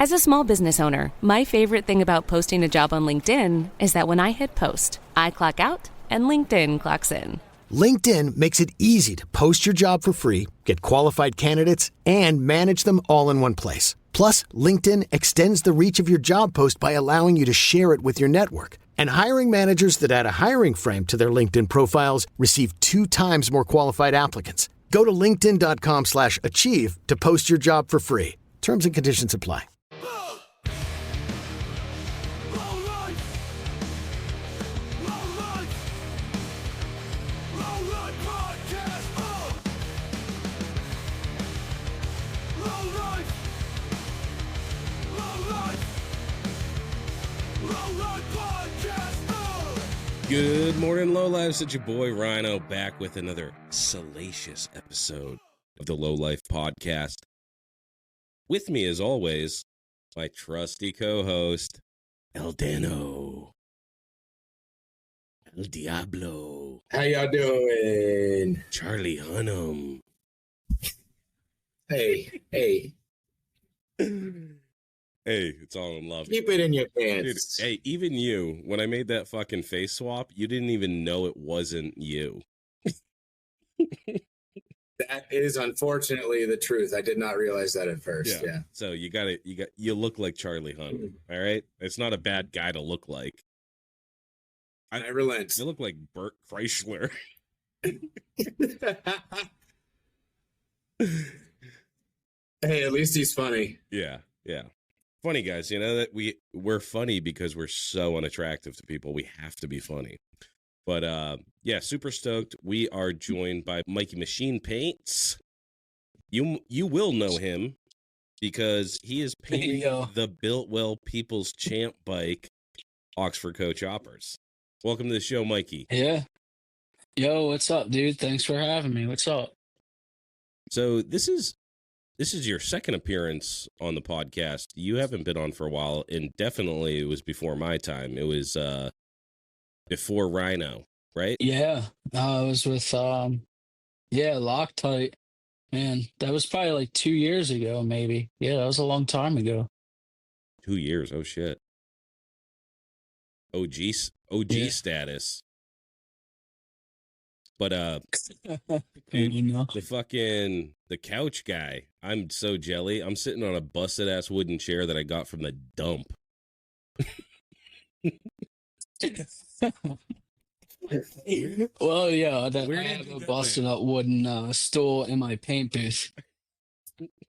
As a small business owner, my favorite thing about posting a job on LinkedIn is that when I hit post, I clock out and LinkedIn clocks in. LinkedIn makes it easy to post your job for free, get qualified candidates, and manage them all in one place. Plus, LinkedIn extends the reach of your job post by allowing you to share it with your network. And hiring managers that add a hiring frame to their LinkedIn profiles receive 2 times more qualified applicants. Go to linkedin.com/achieve to post your job for free. Terms and conditions apply. Good morning, Lowlife. It's your boy Rhino back with another salacious episode of the Lowlife podcast. With me, as always, my trusty co-host, El Dano. El Diablo. How y'all doing? Charlie Hunnam. Hey. Hey, it's all in love. Keep it in your pants. Dude, hey, even you, when I made that fucking face swap, you didn't even know it wasn't you. That is unfortunately the truth. I did not realize that at first. Yeah. So you look like Charlie Hunnam. All right? It's not a bad guy to look like. I relent. You look like Bert Kreischer. Hey, at least he's funny. Yeah. Funny guys, you know that we're funny because we're so unattractive to people. We have to be funny. But yeah, super stoked. We are joined by Mikey Machine Paints. You will know him because he is painting the Builtwell People's Champ bike Oxford Coach Hoppers. Welcome to the show, Mikey. Yeah. Yo, what's up, dude? Thanks for having me. What's up? So this is your second appearance on the podcast. You haven't been on for a while, and definitely it was before my time. It was before Rhino, right? Yeah. I was with Loctite. Man, that was probably like 2 years ago, maybe. Yeah, that was a long time ago. 2 years. Oh shit. OG status. But dude, the couch guy, I'm so jelly. I'm sitting on a busted ass wooden chair that I got from the dump. Well, yeah, I have a busted up wooden stool in my paint booth.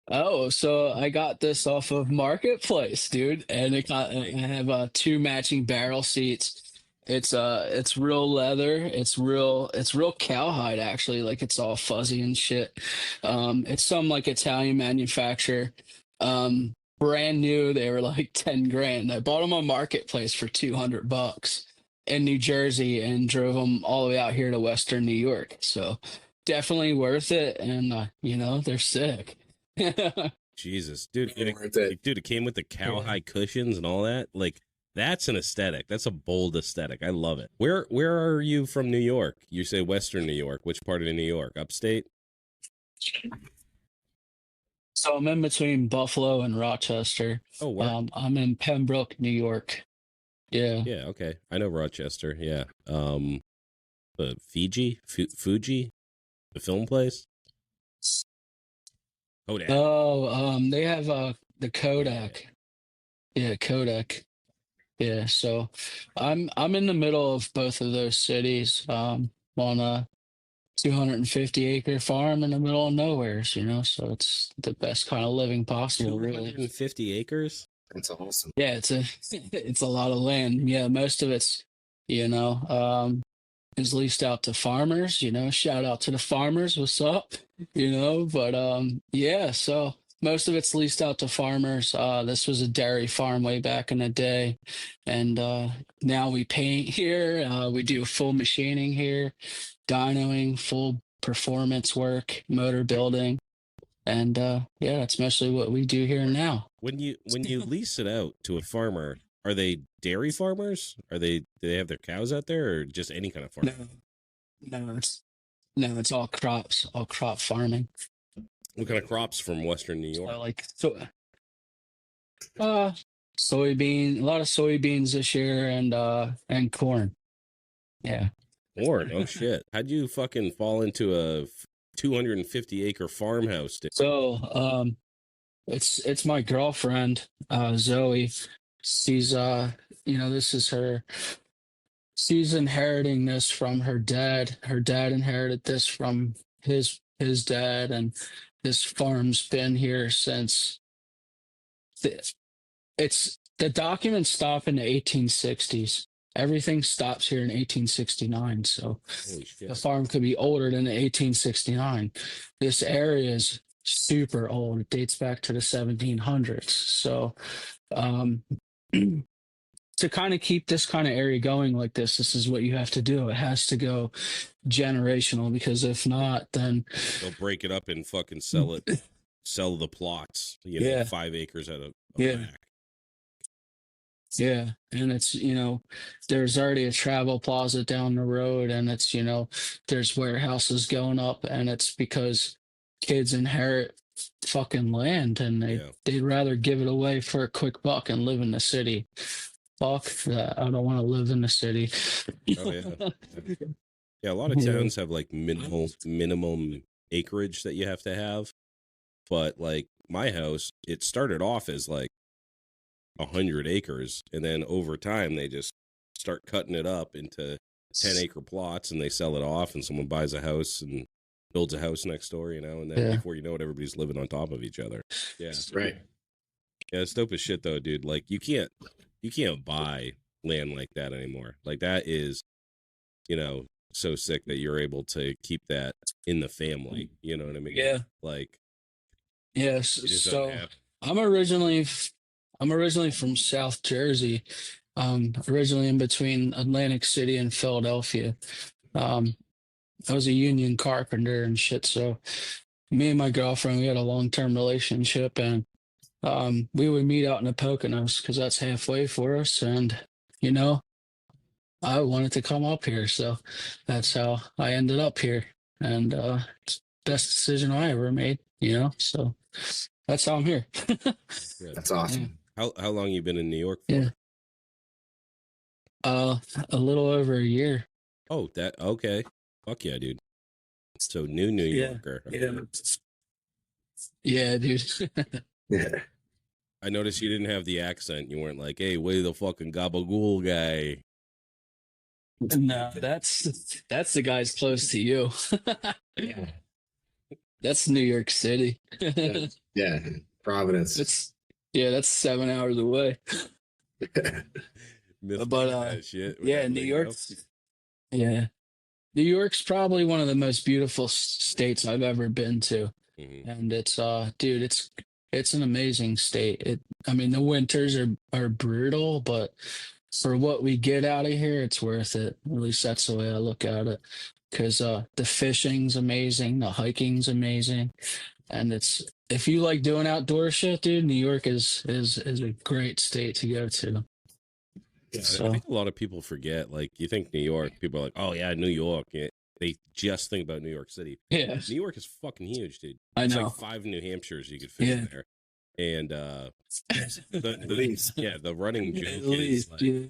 Oh, so I got this off of Marketplace, dude, and I have 2 matching barrel seats. It's real leather. It's real cowhide actually, like it's all fuzzy and shit. It's some like Italian manufacturer. Brand new. They were like 10 grand. I bought them on Marketplace for $200 in New Jersey and drove them all the way out here to Western New York. So definitely worth it. And they're sick. Jesus, dude, Worth it. Dude, it came with the cowhide cushions and all that. Like, that's an aesthetic. That's a bold aesthetic. I love it. Where are you from New York? You say Western New York. Which part of New York? Upstate? So I'm in between Buffalo and Rochester. Oh, wow. I'm in Pembroke, New York. Yeah. Yeah, okay. I know Rochester, yeah. Fuji? The film place? Kodak. Oh, they have the Kodak. Yeah, Kodak. Yeah, so I'm in the middle of both of those cities. On a 250-acre farm in the middle of nowhere, so it's the best kind of living possible, really. 250 acres? That's awesome. Yeah, it's a lot of land. Yeah, most of it's, is leased out to farmers, shout out to the farmers, what's up? But yeah, so most of it's leased out to farmers. This was a dairy farm way back in the day. And now we paint here. We do full machining here, dynoing, full performance work, motor building. And yeah, that's mostly what we do here now. When you lease it out to a farmer, are they dairy farmers? Do they have their cows out there, or just any kind of farm? No, it's all crops, all crop farming. What kind of crops from Western New York? So Uh, a lot of soybeans this year, and corn. Yeah. Corn. Oh shit! How'd you fucking fall into a 250-acre farmhouse? So, it's my girlfriend, Zoe. She's this is her. She's inheriting this from her dad. Her dad inherited this from his dad, and this farm's been here since the, the documents stop in the 1860s. Everything stops here in 1869. So Holy shit! the farm could be older than the 1869. This area is super old. It dates back to the 1700s. So, um, to kind of keep this kind of area going like this is what you have to do. It has to go generational, because if not, then They'll break it up and fucking sell it, sell the plots. You know, Yeah. 5 acres at a Yeah. whack. Yeah, and it's, there's already a travel plaza down the road, and it's, there's warehouses going up, and it's because kids inherit fucking land, and Yeah. they'd rather give it away for a quick buck and live in the city. Fuck that. I don't want to live in the city. Oh yeah. Yeah, a lot of towns have like minimum acreage that you have to have. But like my house, it started off as like 100 acres, and then over time they just start cutting it up into 10-acre plots, and they sell it off, and someone buys a house and builds a house next door, and then before you know it, everybody's living on top of each other. Yeah. Right. Yeah, it's dope as shit though, dude. Like you can't buy land like that anymore. Like that is, so sick that you're able to keep that in the family. You know what I mean? Yeah. Like, Yes. you just So don't have. I'm originally from South Jersey. Originally in between Atlantic City and Philadelphia. I was a union carpenter and shit. So me and my girlfriend, we had a long-term relationship, and we would meet out in the Poconos because that's halfway for us. And, I wanted to come up here. So that's how I ended up here. And it's the best decision I ever made, So that's how I'm here. That's awesome. How long you been in New York for? Yeah. A little over a year. Oh, that okay. Fuck yeah, dude. So New Yorker. Yeah, dude. Yeah. I noticed you didn't have the accent. You weren't like, "Hey, way the fucking gabagool guy." No, that's the guys close to you. Yeah. That's New York City. Yeah. Providence. That's 7 hours away. But shit. yeah, New York. Yeah, New York's probably one of the most beautiful states I've ever been to, and it's dude, it's an amazing state. The winters are brutal, but for what we get out of here, it's worth it. At least that's the way I look at it. Because the fishing's amazing, the hiking's amazing, and if you like doing outdoor shit, dude, New York is a great state to go to. Yeah, I think a lot of people forget. Like, you think New York, people are like, "Oh yeah, New York." They just think about New York City. Yeah, New York is fucking huge, dude. I know. It's like 5 New Hampshires you could fit in there. And the running joke is like,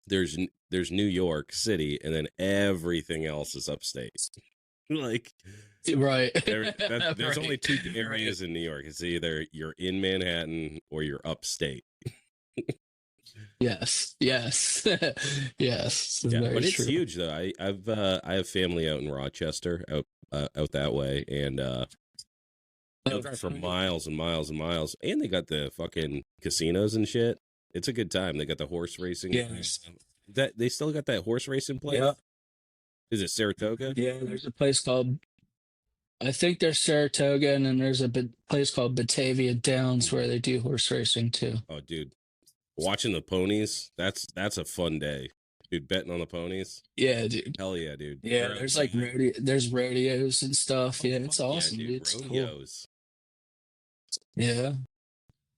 there's New York City, and then everything else is upstate. Like, right. There's only 2 areas in New York. It's either you're in Manhattan or you're upstate. Yes. Yes. Yeah, but it's huge though. I have family out in Rochester, out that way, and they'll drive for miles and miles and miles, and they got the fucking casinos and shit. It's a good time. They got the horse racing. Yes. That they still got that horse racing place. Yeah. Is it Saratoga? Yeah, there's a place called, I think there's Saratoga, and then there's a place called Batavia Downs where they do horse racing too. Oh, dude. Watching the ponies, that's a fun day. Dude, betting on the ponies. Yeah, dude. Hell yeah, dude. Yeah, there's like there's rodeos and stuff. Yeah, it's awesome, yeah, dude. It's rodeos. Cool. Yeah.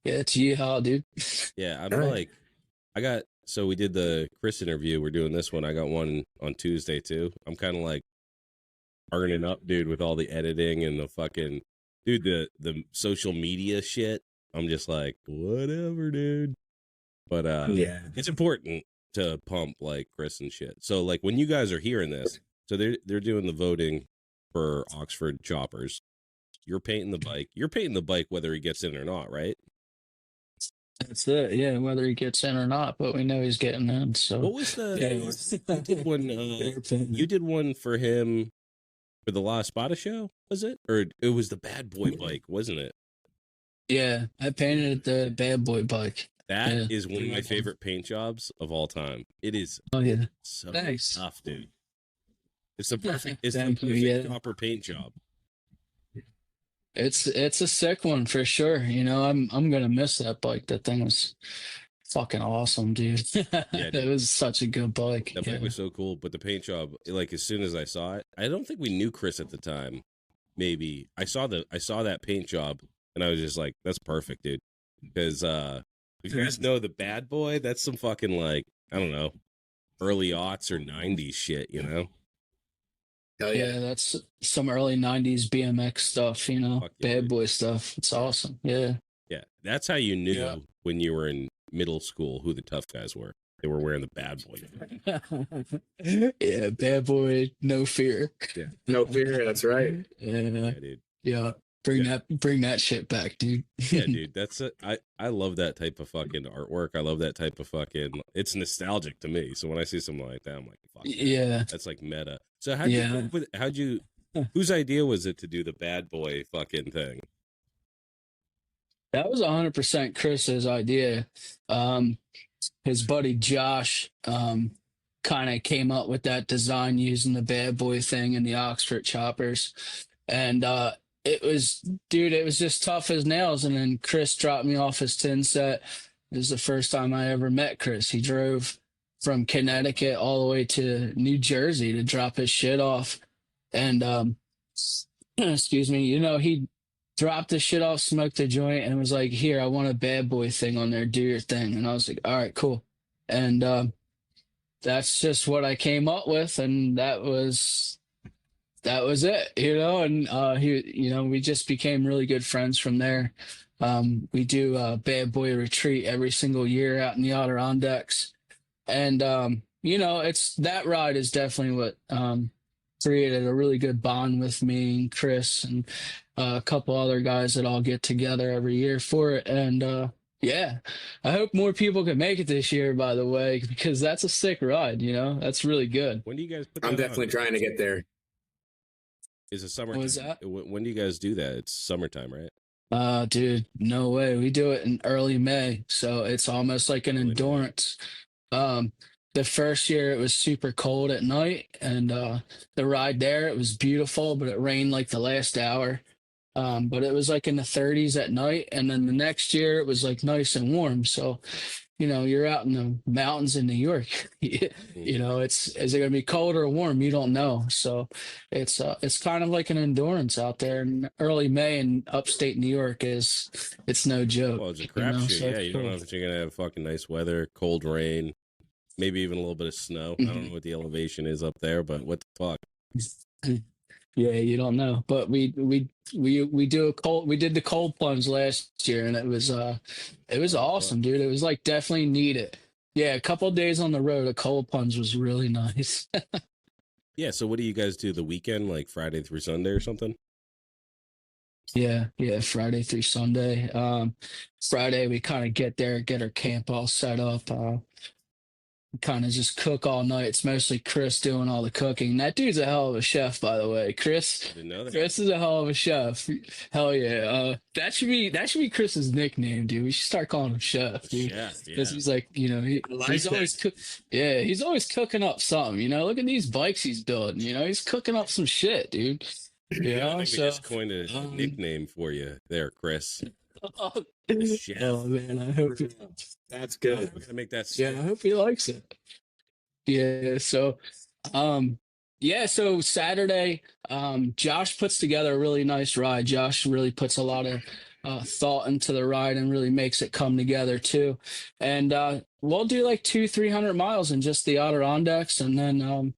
Yeah, it's yeehaw, dude. Yeah, I'm so we did the Chris interview. We're doing this one. I got one on Tuesday too. I'm kind of like burning up, dude, with all the editing and the fucking, dude, the social media shit I'm just like, whatever, dude. But Yeah. it's important to pump like Chris and shit. So like when you guys are hearing this, so they're doing the voting for Oxford Choppers. You're painting the bike. You're painting the bike whether he gets in or not, right? That's it. Yeah, whether he gets in or not, but we know he's getting in. So What was the yeah, you did one? You did one for him for the La Espada show, was it? Or it was the Bad Boy bike, wasn't it? yeah, I painted the bad boy bike. That is Yeah. one of my favorite paint jobs of all time. It is Oh yeah, so thanks. tough, dude. It's the perfect. It's the Thank you, perfect yeah. copper paint job. It's a sick one for sure. You know, I'm gonna miss that bike. That thing was fucking awesome, dude. dude. It was such a good bike. That Yeah. bike was so cool, but the paint job, like as soon as I saw it, I don't think we knew Chris at the time. Maybe I saw that paint job, and I was just like, "That's perfect, dude." Because if you guys know the Bad Boy, that's some fucking like I don't know, early aughts or '90s shit, you know? Hell Yeah, that's some early '90s BMX stuff. You know, Fuck yeah, bad dude. boy stuff. It's awesome. Yeah. Yeah, that's how you knew Yeah. when you were in middle school who the tough guys were. They were wearing the Bad Boy. Yeah, bad boy, no fear. No fear. That's right. Yeah, Yeah, dude. yeah. Bring that shit back, dude. Yeah, dude. That's it. I love that type of fucking artwork. I love that type of fucking. It's nostalgic to me. So when I see something like that, I'm like, fuck. Yeah. That's like meta. So how'd you whose idea was it to do the Bad Boy fucking thing? That was 100% Chris's idea. His buddy Josh kind of came up with that design using the bad boy thing and the Oxford choppers. And it was just tough as nails. And then Chris dropped me off his tin set. It was the first time I ever met Chris. He drove from Connecticut all the way to New Jersey to drop his shit off. And excuse me, you know, he dropped the shit off, smoked a joint, and was like, "Here, I want a bad boy thing on there. Do your thing." And I was like, "All right, cool." And that's just what I came up with, and that was it, you know. And you know, we just became really good friends from there. We do a bad boy retreat every single year out in the Adirondacks, and you know, it's that ride is definitely what created a really good bond with me and Chris and a couple other guys that all get together every year for it. And yeah, I hope more people can make it this year, by the way, because that's a sick ride, you know? That's really good. When do you guys put I'm that definitely on? trying to get there. Is it summertime? What was that? When do you guys do that? It's summertime, right? Dude, no way. We do it in early May, so it's almost like an Early May. endurance. The first year it was super cold at night, and the ride there, it was beautiful, but it rained like the last hour. But it was like in the 30s at night, and then the next year it was like nice and warm. So, you know, you're out in the mountains in New York. You know, is it going to be cold or warm? You don't know. So it's kind of like an endurance out there. And early May in upstate New York it's no joke. Well, it's a you know, crapshoot. so Yeah, it's you don't cool. know if you're gonna have fucking nice weather, cold rain, maybe even a little bit of snow. I don't know what the elevation is up there, but what the fuck? Yeah, you don't know. But we did the cold plunge last year, and it was awesome, dude. It was like definitely needed. Yeah, a couple of days on the road, a cold plunge was really nice. Yeah. So what do you guys do the weekend, like Friday through Sunday or something? Yeah, Friday through Sunday. Friday we kind of get there, get our camp all set up. Kind of just cook all night. It's mostly Chris doing all the cooking. That dude's a hell of a chef, by the way. Chris I didn't know that. Chris is a hell of a chef. Hell yeah. That should be Chris's nickname, dude. We should start calling him Chef, dude. Chef, yeah. Because he's like, you know, he's always he's always cooking up something. You know, look at these bikes he's building. You know, he's cooking up some shit, dude. Yeah, I know, think we just coined a nickname for you there, Chris. Chef. Oh man, I hope That's good. We're gonna make that. I hope he likes it. Yeah, so so Saturday, Josh puts together a really nice ride. Josh really puts a lot of thought into the ride and really makes it come together too. And we'll do like 200-300 miles in just the Adirondacks, and then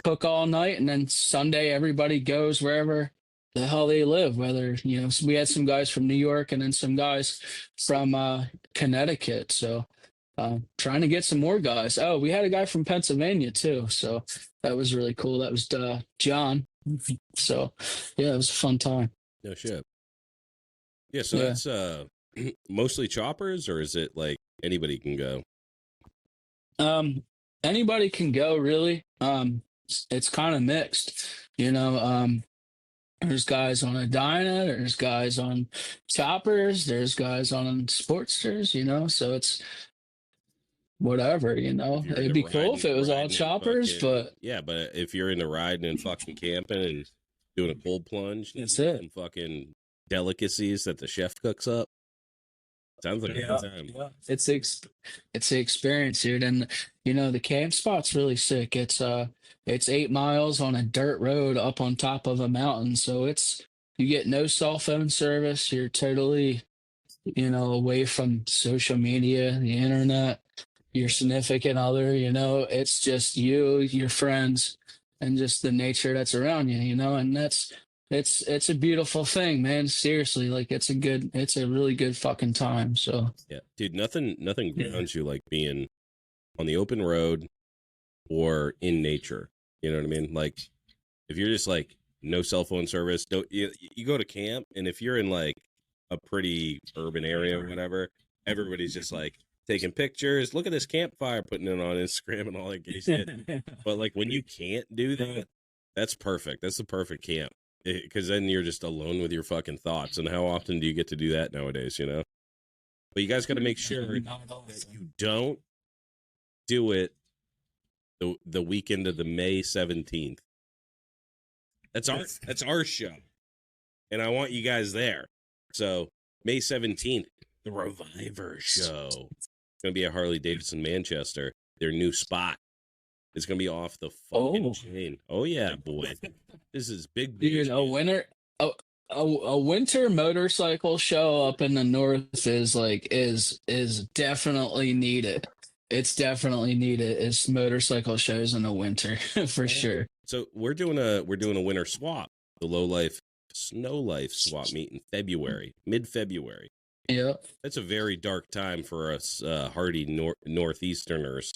cook all night, and then Sunday everybody goes wherever the hell they live. Whether, so we had some guys from New York and then some guys from Connecticut. So trying to get some more guys. Oh, we had a guy from Pennsylvania too. So that was really cool. That was John. So yeah, it was a fun time. No shit. Yeah, so Yeah. that's mostly choppers, or is it like anybody can go? Anybody can go, really. It's kind of mixed, there's guys on a Dyna, there's guys on choppers, there's guys on Sportsters, so it's whatever, If you're it'd into be cool if it was all riding and choppers, fucking- but yeah, but if you're into riding and fucking camping and doing a cold plunge, That's and it. some fucking delicacies that the chef cooks up, sounds like a good time. it's the experience, dude. And the camp spot's really sick. It's 8 miles on a dirt road up on top of a mountain, so you get no cell phone service. You're totally away from social media, the internet, your significant other. It's just you, your friends, and just the nature that's around you. And it's a beautiful thing, man. Seriously, like it's a really good fucking time. So Yeah, dude, nothing grounds you like being on the open road or in nature. You know what I mean? Like if you're just like no cell phone service, you go to camp, and if you're in like a pretty urban area or whatever, everybody's just like taking pictures. Look at this campfire, putting it on Instagram and all that gay shit. But like when you can't do that, that's perfect. That's the perfect camp. Because then you're just alone with your fucking thoughts. And how often do you get to do that nowadays, But you guys got to make sure that you don't do it the weekend of the May 17th. That's our show. And I want you guys there. So May 17th, the Reviver show. It's going to be at Harley Davidson Manchester, their new spot. It's going to be off the fucking chain. Oh, yeah, boy. This is big. dude, a winter motorcycle show up in the north is definitely needed. It's definitely needed. It's motorcycle shows in the winter for sure. So we're doing a winter swap, the Lowlife Snow Life swap meet in February, mid-February. Yeah, That's a very dark time for us hardy northeasterners.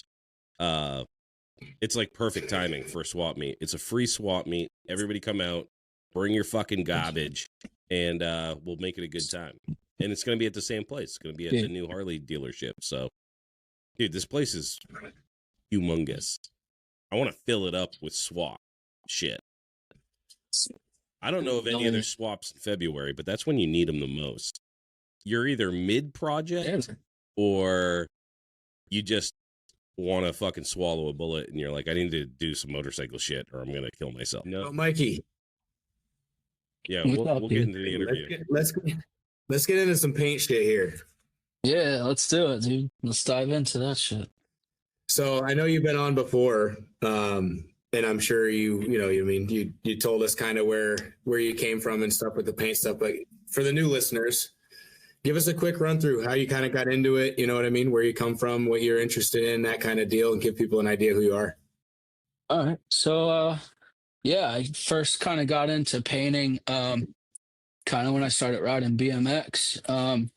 It's like perfect timing for a swap meet. It's a free swap meet. Everybody come out, bring your fucking garbage, and we'll make it a good time. And it's going to be at the same place. It's going to be at the new Harley dealership. So, dude, this place is humongous. I want to fill it up with swap shit. I don't know of any other swaps in February, but that's when you need them the most. You're either mid-project or you just want to fucking swallow a bullet and you're like, I need to do some motorcycle shit or I'm going to kill myself. No, Mikey. Yeah, we'll get into the interview. Let's get into some paint shit here. Yeah, let's do it, dude. Let's dive into that shit. So I know you've been on before, and I'm sure you told us kind of where you came from and stuff with the paint stuff. But for the new listeners, give us a quick run through how you kind of got into it. You know what I mean? Where you come from, what you're interested in, that kind of deal, and give people an idea who you are. All right. So, I first kind of got into painting kind of when I started riding BMX.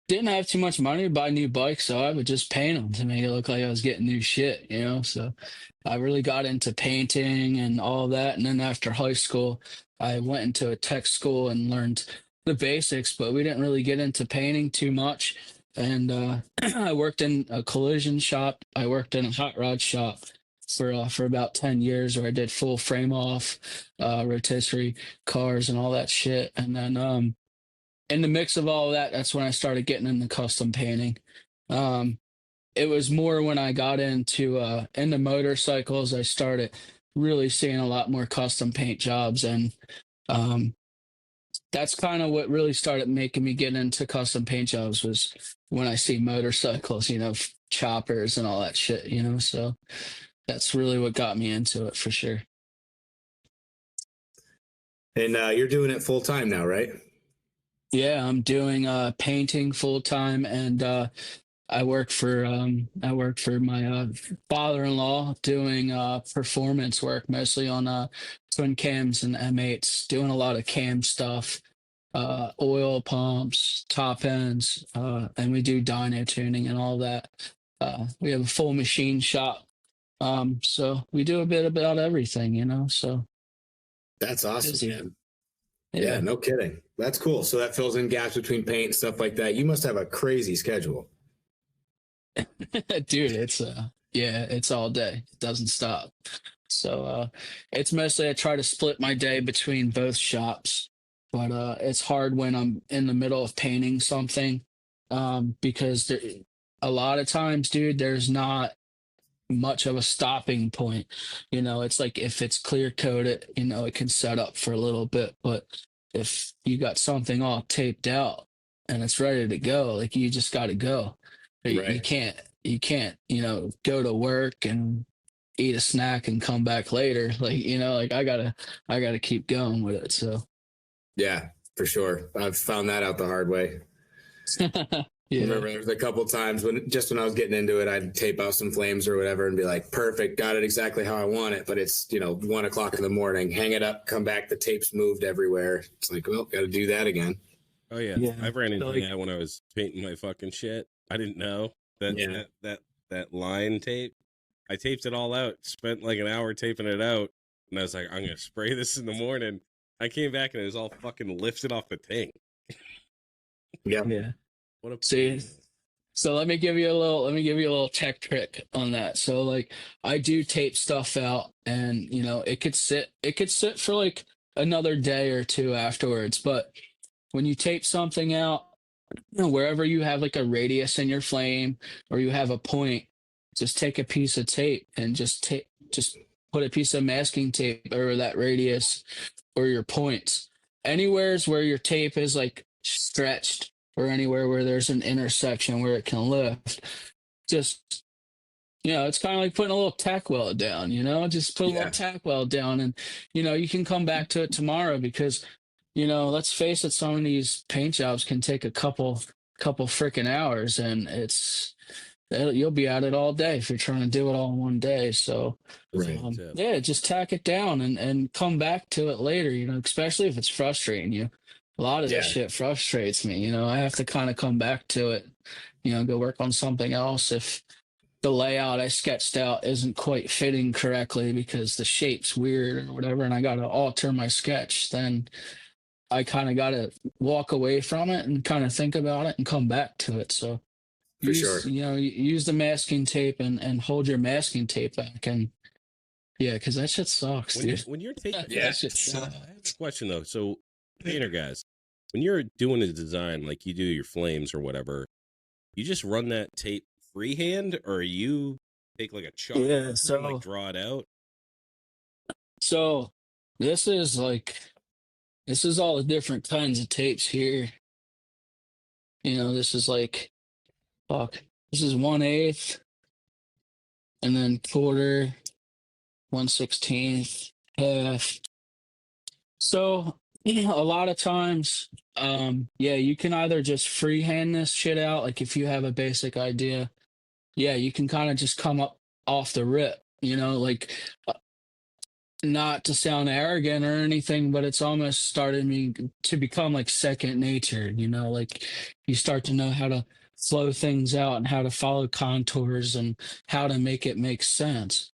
Didn't have too much money to buy new bikes, so I would just paint them to make it look like I was getting new shit, So I really got into painting and all that. And then after high school, I went into a tech school and learned the basics, but we didn't really get into painting too much. And I worked in a collision shop. I worked in a hot rod shop for about 10 years, where I did full frame off, rotisserie cars and all that shit. And then in the mix of all of that, that's when I started getting into custom painting. It was more when I got into motorcycles, I started really seeing a lot more custom paint jobs. And that's kind of what really started making me get into custom paint jobs, was when I see motorcycles, choppers and all that shit, So that's really what got me into it for sure. And you're doing it full time now, right? Yeah, I'm doing painting full time, and I work for my father-in-law doing performance work, mostly on twin cams and M8s, doing a lot of cam stuff, oil pumps, top ends, and we do dyno tuning and all that. We have a full machine shop, so we do a bit about everything, you know. So That's awesome, busy. man. Yeah. Yeah, no kidding. That's cool. So that fills in gaps between paint and stuff like that. You must have a crazy schedule. Dude, it's yeah, it's all day. It doesn't stop. So it's mostly I try to split my day between both shops, but it's hard when I'm in the middle of painting something, because a lot of times, dude, there's not much of a stopping point. You know, it's like if it's clear coated, you know, it can set up for a little bit, but if you got something all taped out and it's ready to go, like you just got to go. You Right. can't, you know, go to work and eat a snack and come back later. Like, you know, like I gotta keep going with it. So Yeah, for sure. I've found that out the hard way. I yeah. remember there was a couple times when I was getting into it, I'd tape out some flames or whatever and be like, perfect, got it exactly how I want it. But it's, 1 o'clock in the morning, hang it up, come back, the tape's moved everywhere. It's like, well, got to do that again. Oh yeah. Yeah. I've ran into Like- that when I was painting my fucking shit. I didn't know that Yeah. that line tape. I taped it all out. Spent like an hour taping it out, and I was like, I'm gonna spray this in the morning. I came back and it was all fucking lifted off the tank. Yeah. Yeah. What a See, so let me give you a little tech trick on that. So like I do tape stuff out and you know it could sit for like another day or two afterwards. But when you tape something out, you know, wherever you have like a radius in your flame or you have a point, just take a piece of tape and just put a piece of masking tape over that radius or your points. Anywheres where your tape is like stretched or anywhere where there's an intersection where it can lift, just you know, it's kind of like putting a little tack weld down, you know, just put a little tack weld down and, you know, you can come back to it tomorrow because, you know, let's face it, some of these paint jobs can take a couple freaking hours and you'll be at it all day if you're trying to do it all in one day. So, Right. yeah, just tack it down and come back to it later, you know, especially if it's frustrating you. A lot of this shit frustrates me, you know, I have to kind of come back to it, you know, go work on something else if the layout I sketched out isn't quite fitting correctly because the shape's weird or whatever, and I got to alter my sketch, then I kind of got to walk away from it and kind of think about it and come back to it. So, For sure. you know, use the masking tape and hold your masking tape back. And yeah, because that shit sucks, dude. when you're taking That shit I have sucks. a question though. So painter guys, when you're doing a design like you do your flames or whatever, you just run that tape freehand or you take like a chalk Yeah, and like draw it out? So this is all the different kinds of tapes here. You know, this is like, fuck, this is 1/8 and then quarter, 1/16, half. So, you know, a lot of times, yeah, you can either just freehand this shit out. Like if you have a basic idea, yeah, you can kind of just come up off the rip, you know, like not to sound arrogant or anything, but it's almost started me to become like second nature, you know, like you start to know how to flow things out and how to follow contours and how to make it make sense.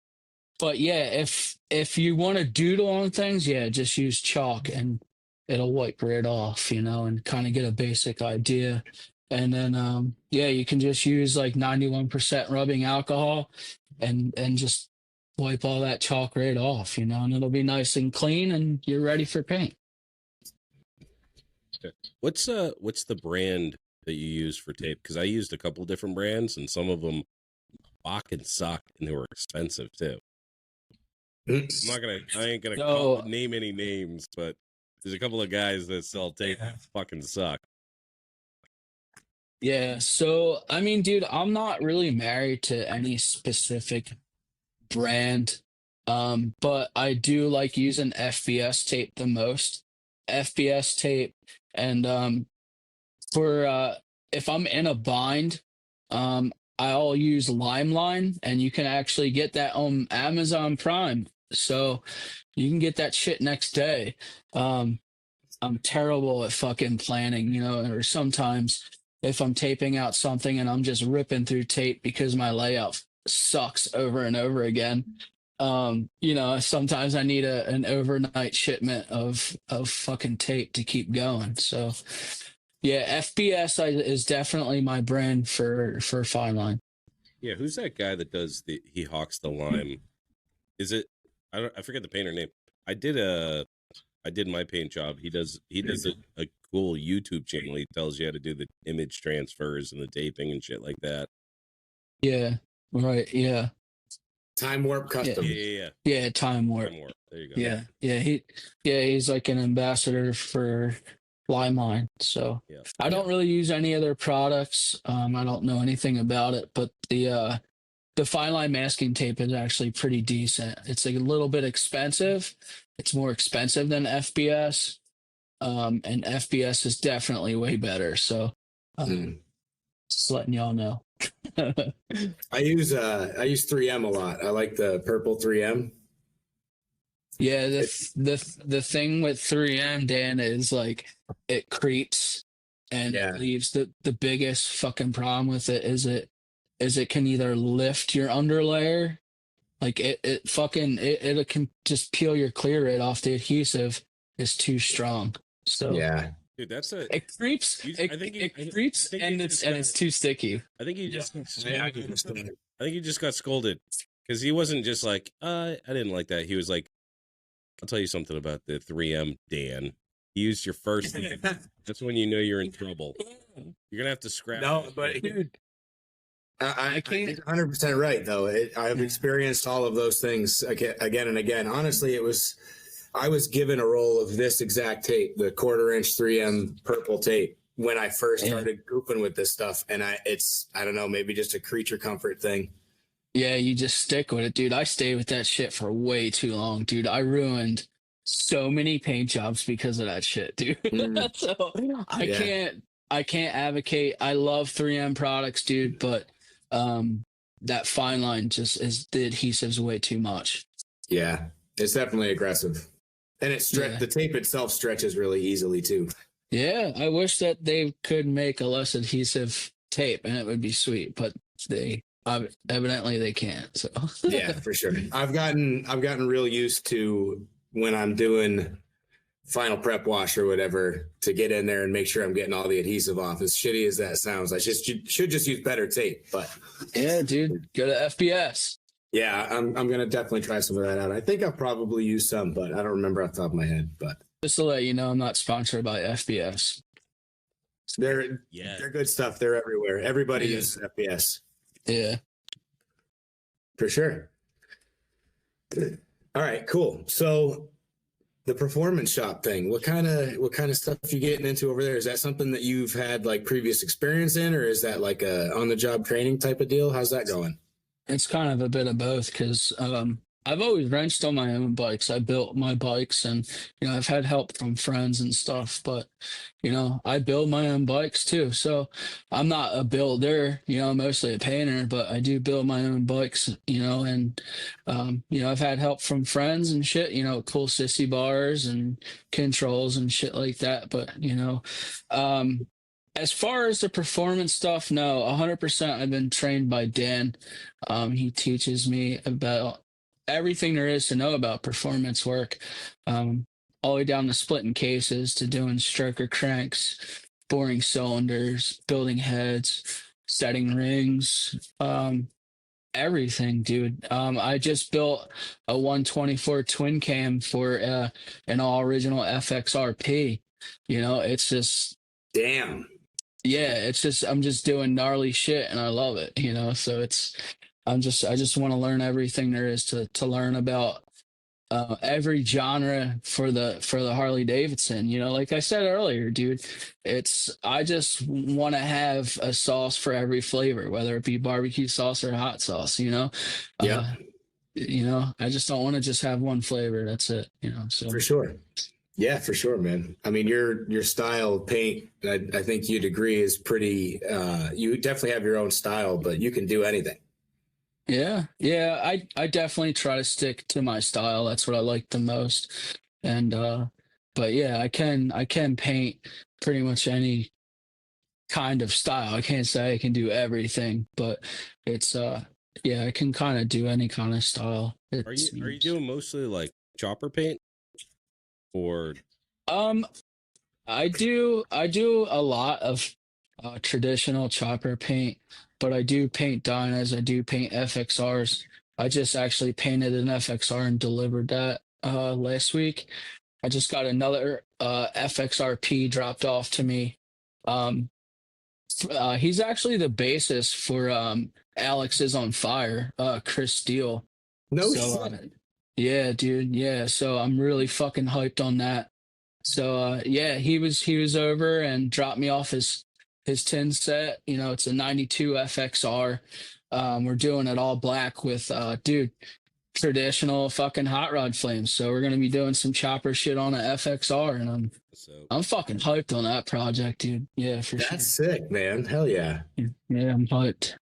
But yeah, if you want to doodle on things, yeah, just use chalk and it'll wipe right off, you know, and kind of get a basic idea. And then yeah, you can just use like 91% rubbing alcohol and just wipe all that chalk right off, you know, and it'll be nice and clean and you're ready for paint. What's the brand that you use for tape? Because I used a couple different brands and some of them fucking suck and they were expensive too. I ain't gonna name any names, but there's a couple of guys that sell tape that fucking suck. Yeah, so I mean, dude, I'm not really married to any specific brand, but I do like using FBS tape the most. FBS tape, and for if I'm in a bind, I'll use Limeline, and you can actually get that on Amazon Prime. So you can get that shit next day. I'm terrible at fucking planning, or sometimes if I'm taping out something and I'm just ripping through tape because my layout sucks over and over again. Sometimes I need an overnight shipment of fucking tape to keep going. So yeah, FBS is definitely my brand for fine line. Yeah, who's that guy that does he hawks the lime? Is it I forget the painter name. I did my paint job. He does a cool YouTube channel. He tells you how to do the image transfers and the taping and shit like that. Yeah. Right. Yeah. Time Warp Custom. Yeah. Time Warp. There you go. Yeah. He's like an ambassador for Limeline. So yeah. I don't really use any other products. I don't know anything about it, but the fine line masking tape is actually pretty decent. It's a little bit expensive. It's more expensive than FBS. And FBS is definitely way better. So just letting y'all know. I use 3M a lot. I like the purple 3M. Yeah, the thing with 3M, Dan, is like it creeps, and it leaves the biggest fucking problem with it is it can either lift your underlayer, like it can just peel your clear rate off. The adhesive is too strong. So yeah. Dude, it creeps. It creeps, and it's too sticky. I think he just got scolded because he wasn't just like, I didn't like that. He was like, I'll tell you something about the 3M, Dan. You used your first name. That's when you know you're in trouble. You're gonna have to scrap. No, but dude, I can't. 100% right though. I've experienced all of those things again and again. Honestly, I was given a roll of this exact tape, the 1/4-inch 3M purple tape, when I first started goofing with this stuff, and I don't know, maybe just a creature comfort thing. Yeah, you just stick with it, dude. I stayed with that shit for way too long, dude. I ruined so many paint jobs because of that shit, dude. So I can't advocate. I love 3M products, dude, but that fine line just the adhesive's way too much. Yeah, it's definitely aggressive. And the tape itself stretches really easily too. Yeah, I wish that they could make a less adhesive tape, and it would be sweet, but evidently they can't. So yeah, for sure. I've gotten real used to when I'm doing final prep wash or whatever to get in there and make sure I'm getting all the adhesive off. As shitty as that sounds, I should just use better tape. But yeah, dude, go to FBS. Yeah, I'm gonna definitely try some of that out. I think I've probably used some, but I don't remember off the top of my head. But just to let you know, I'm not sponsored by FBS. They're good stuff. They're everywhere. Everybody uses FBS. Yeah, for sure. All right, cool. So the performance shop thing, what kind of stuff you getting into over there? Is that something that you've had like previous experience in, or is that like a on the job training type of deal? How's that going? It's kind of a bit of both because I've always wrenched on my own bikes. I built my bikes, and I've had help from friends and stuff, but I build my own bikes too. So I'm not a builder, I'm mostly a painter, but I do build my own bikes, and I've had help from friends and shit, cool sissy bars and controls and shit like that. But as far as the performance stuff, no, 100% I've been trained by Dan. He teaches me about everything there is to know about performance work, all the way down to splitting cases to doing stroker cranks, boring cylinders, building heads, setting rings, everything, dude. I just built a 124 twin cam for an all original FXRP. It's just damn. Yeah, it's just I'm just doing gnarly shit and I love it, so I just want to learn everything there is to learn about every genre for the Harley Davidson. Like I said earlier, dude, I just want to have a sauce for every flavor, whether it be barbecue sauce or hot sauce, Yeah. I just don't want to just have one flavor. That's it, so for sure. Yeah, for sure, man. I mean, your style of paint, I think you'd agree, is pretty. You definitely have your own style, but you can do anything. Yeah, yeah, I definitely try to stick to my style. That's what I like the most. And but yeah, I can paint pretty much any kind of style. I can't say I can do everything, but it's yeah, I can kind of do any kind of style. It Are you seems. doing mostly like chopper paint or Um I do a lot of traditional chopper paint, but I do paint Dynas, I do paint FXRs. I just actually painted an FXR and delivered that last week. I just got another FXRP dropped off to me. Um, he's actually the bassist for Alex is on Fire, Chris Steele. No So shit. yeah, dude, yeah. So I'm really fucking hyped on that. So yeah, he was over and dropped me off his tin set. You know, it's a 92 FXR. We're doing it all black with dude, traditional fucking hot rod flames. So we're gonna be doing some chopper shit on a FXR, and I'm so? I'm fucking hyped on that project, dude. Yeah, for sure. That's sick, man. Hell yeah. Yeah, I'm hyped.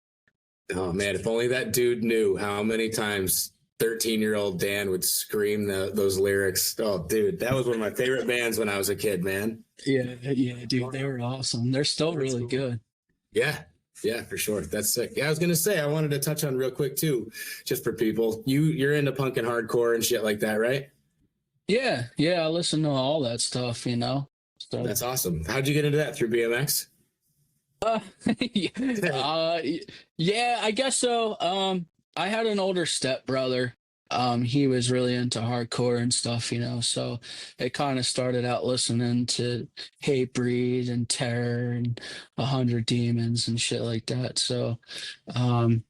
Oh man, if only that dude knew how many times 13-year-old Dan would scream those lyrics. Oh, dude, that was one of my favorite bands when I was a kid, man. Yeah, yeah, dude, they were awesome. They're still really good. Yeah, yeah, for sure. That's sick. Yeah, I was gonna say I wanted to touch on real quick too, just for people. You're into punk and hardcore and shit like that, right? Yeah, yeah, I listen to all that stuff, you know. So That's awesome. How'd you get into that through BMX? Uh, uh, yeah, I guess so. I had an older stepbrother. He was really into hardcore and stuff, you know. So it kind of started out listening to Hatebreed and Terror and 100 Demons and shit like that. So, um,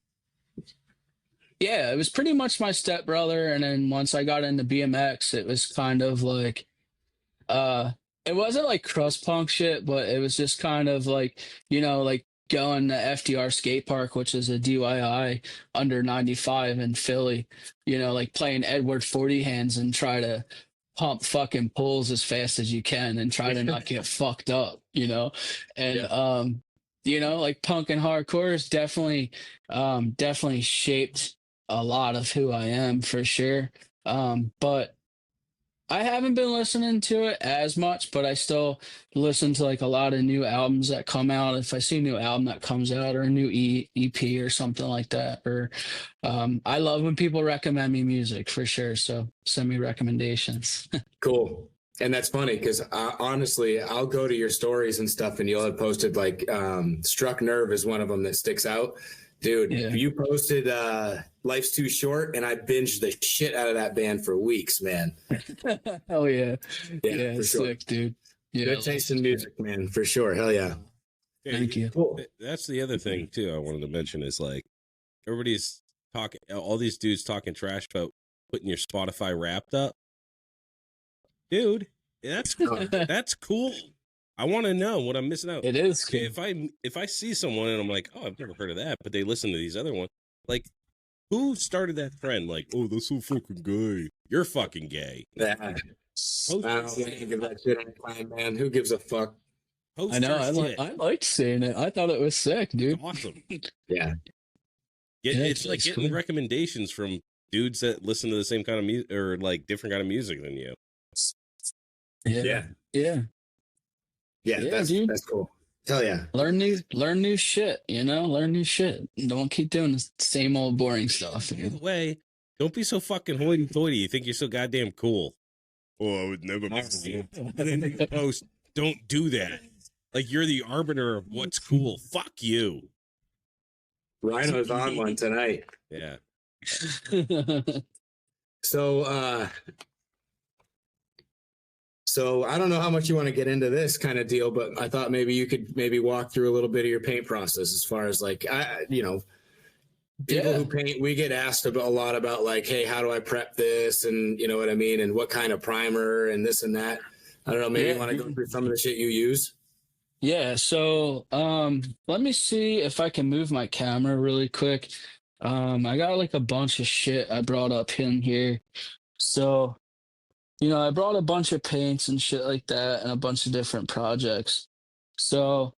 yeah, it was pretty much my stepbrother. And then once I got into BMX, it was kind of like uh, it wasn't like crust punk shit, but it was just kind of like, you know, like going to FDR skate park, which is a DIY under 95 in Philly, you know, like playing Edward 40 hands and try to pump fucking pulls as fast as you can and try to not get fucked up, you know? And Yeah. you know, like punk and hardcore is definitely shaped a lot of who I am for sure. But I haven't been listening to it as much, but I still listen to like a lot of new albums that come out. If I see a new album that comes out or a new EP or something like that, or I love when people recommend me music for sure. So send me recommendations. Cool. And that's funny because honestly, I'll go to your stories and stuff, and you'll have posted like Struck Nerve is one of them that sticks out. Dude, Yeah. you posted Life's Too Short, and I binged the shit out of that band for weeks, man. Hell yeah. Yeah, Yeah, for sure. sick, dude. Yeah. Good taste in music, man, for sure. Hell yeah. Yeah, Thank you. Cool. That's the other thing too. I wanted to mention is like everybody's talking, all these dudes talking trash about putting your Spotify Wrapped up, dude. That's cool. I want to know what I'm missing out. It is cool. If I see someone and I'm like, oh, I've never heard of that, but they listen to these other ones, like, who started that trend? Like, oh, that's so fucking gay. You're fucking gay. Yeah. I don't give that shit any time, man. Who gives a fuck? Post I know. your shit. I liked seeing it. I thought it was sick, dude. Awesome. Yeah. It's like it's getting cool. recommendations from dudes that listen to the same kind of music or like different kind of music than you. Yeah. Yeah. Yeah. Yeah, Yeah, dude. that's cool. Hell yeah. Learn new shit, you know? Learn new shit. Don't keep doing the same old boring stuff. By the way, don't be so fucking hoity-toity. You think you're so goddamn cool. Oh, I would never post. Don't do that. Like you're the arbiter of what's cool. Fuck you. Rhino's on one tonight. Yeah. So so I don't know how much you want to get into this kind of deal, but I thought maybe you could maybe walk through a little bit of your paint process as far as like people Yeah. who paint, we get asked about a lot about like, hey, how do I prep this? And you know what I mean? And what kind of primer and this and that. I don't know, maybe you want to go through some of the shit you use. Yeah, so let me see if I can move my camera really quick. I got like a bunch of shit I brought up in here. So I brought a bunch of paints and shit like that and a bunch of different projects. So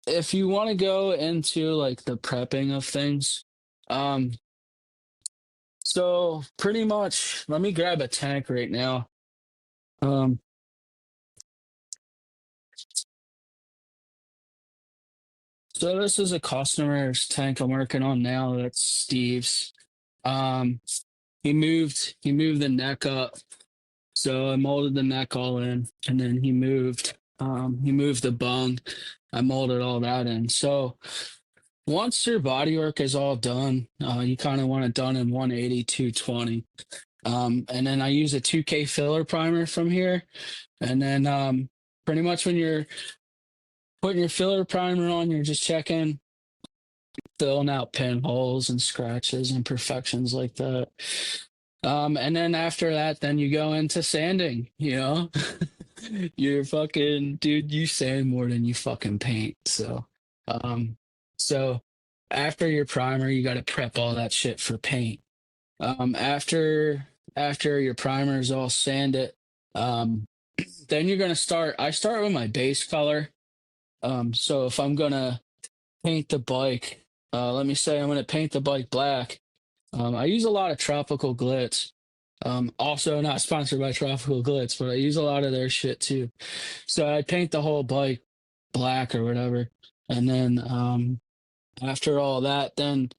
if you want to go into like the prepping of things, um, so pretty much, let me grab a tank right now. Um, so this is a customer's tank I'm working on now. That's Steve's. Um, he moved the neck up. So I molded the neck all in, and then he moved the bung. I molded all that in. So once your body work is all done, you kind of want it done in 180, 220. And then I use a 2K filler primer from here. And then pretty much when you're putting your filler primer on, you're just checking, filling out pinholes and scratches and imperfections like that. And then after that, then you go into sanding, You're fucking dude, you sand more than you fucking paint. Um, so after your primer, you gotta prep all that shit for paint. After your primer is all sanded, um, then you're gonna I start with my base color. So if I'm gonna paint the bike, let me say I'm gonna paint the bike black. I use a lot of Tropical Glitz. Also not sponsored by Tropical Glitz, but I use a lot of their shit too. So I paint the whole bike black or whatever. And then after all that, then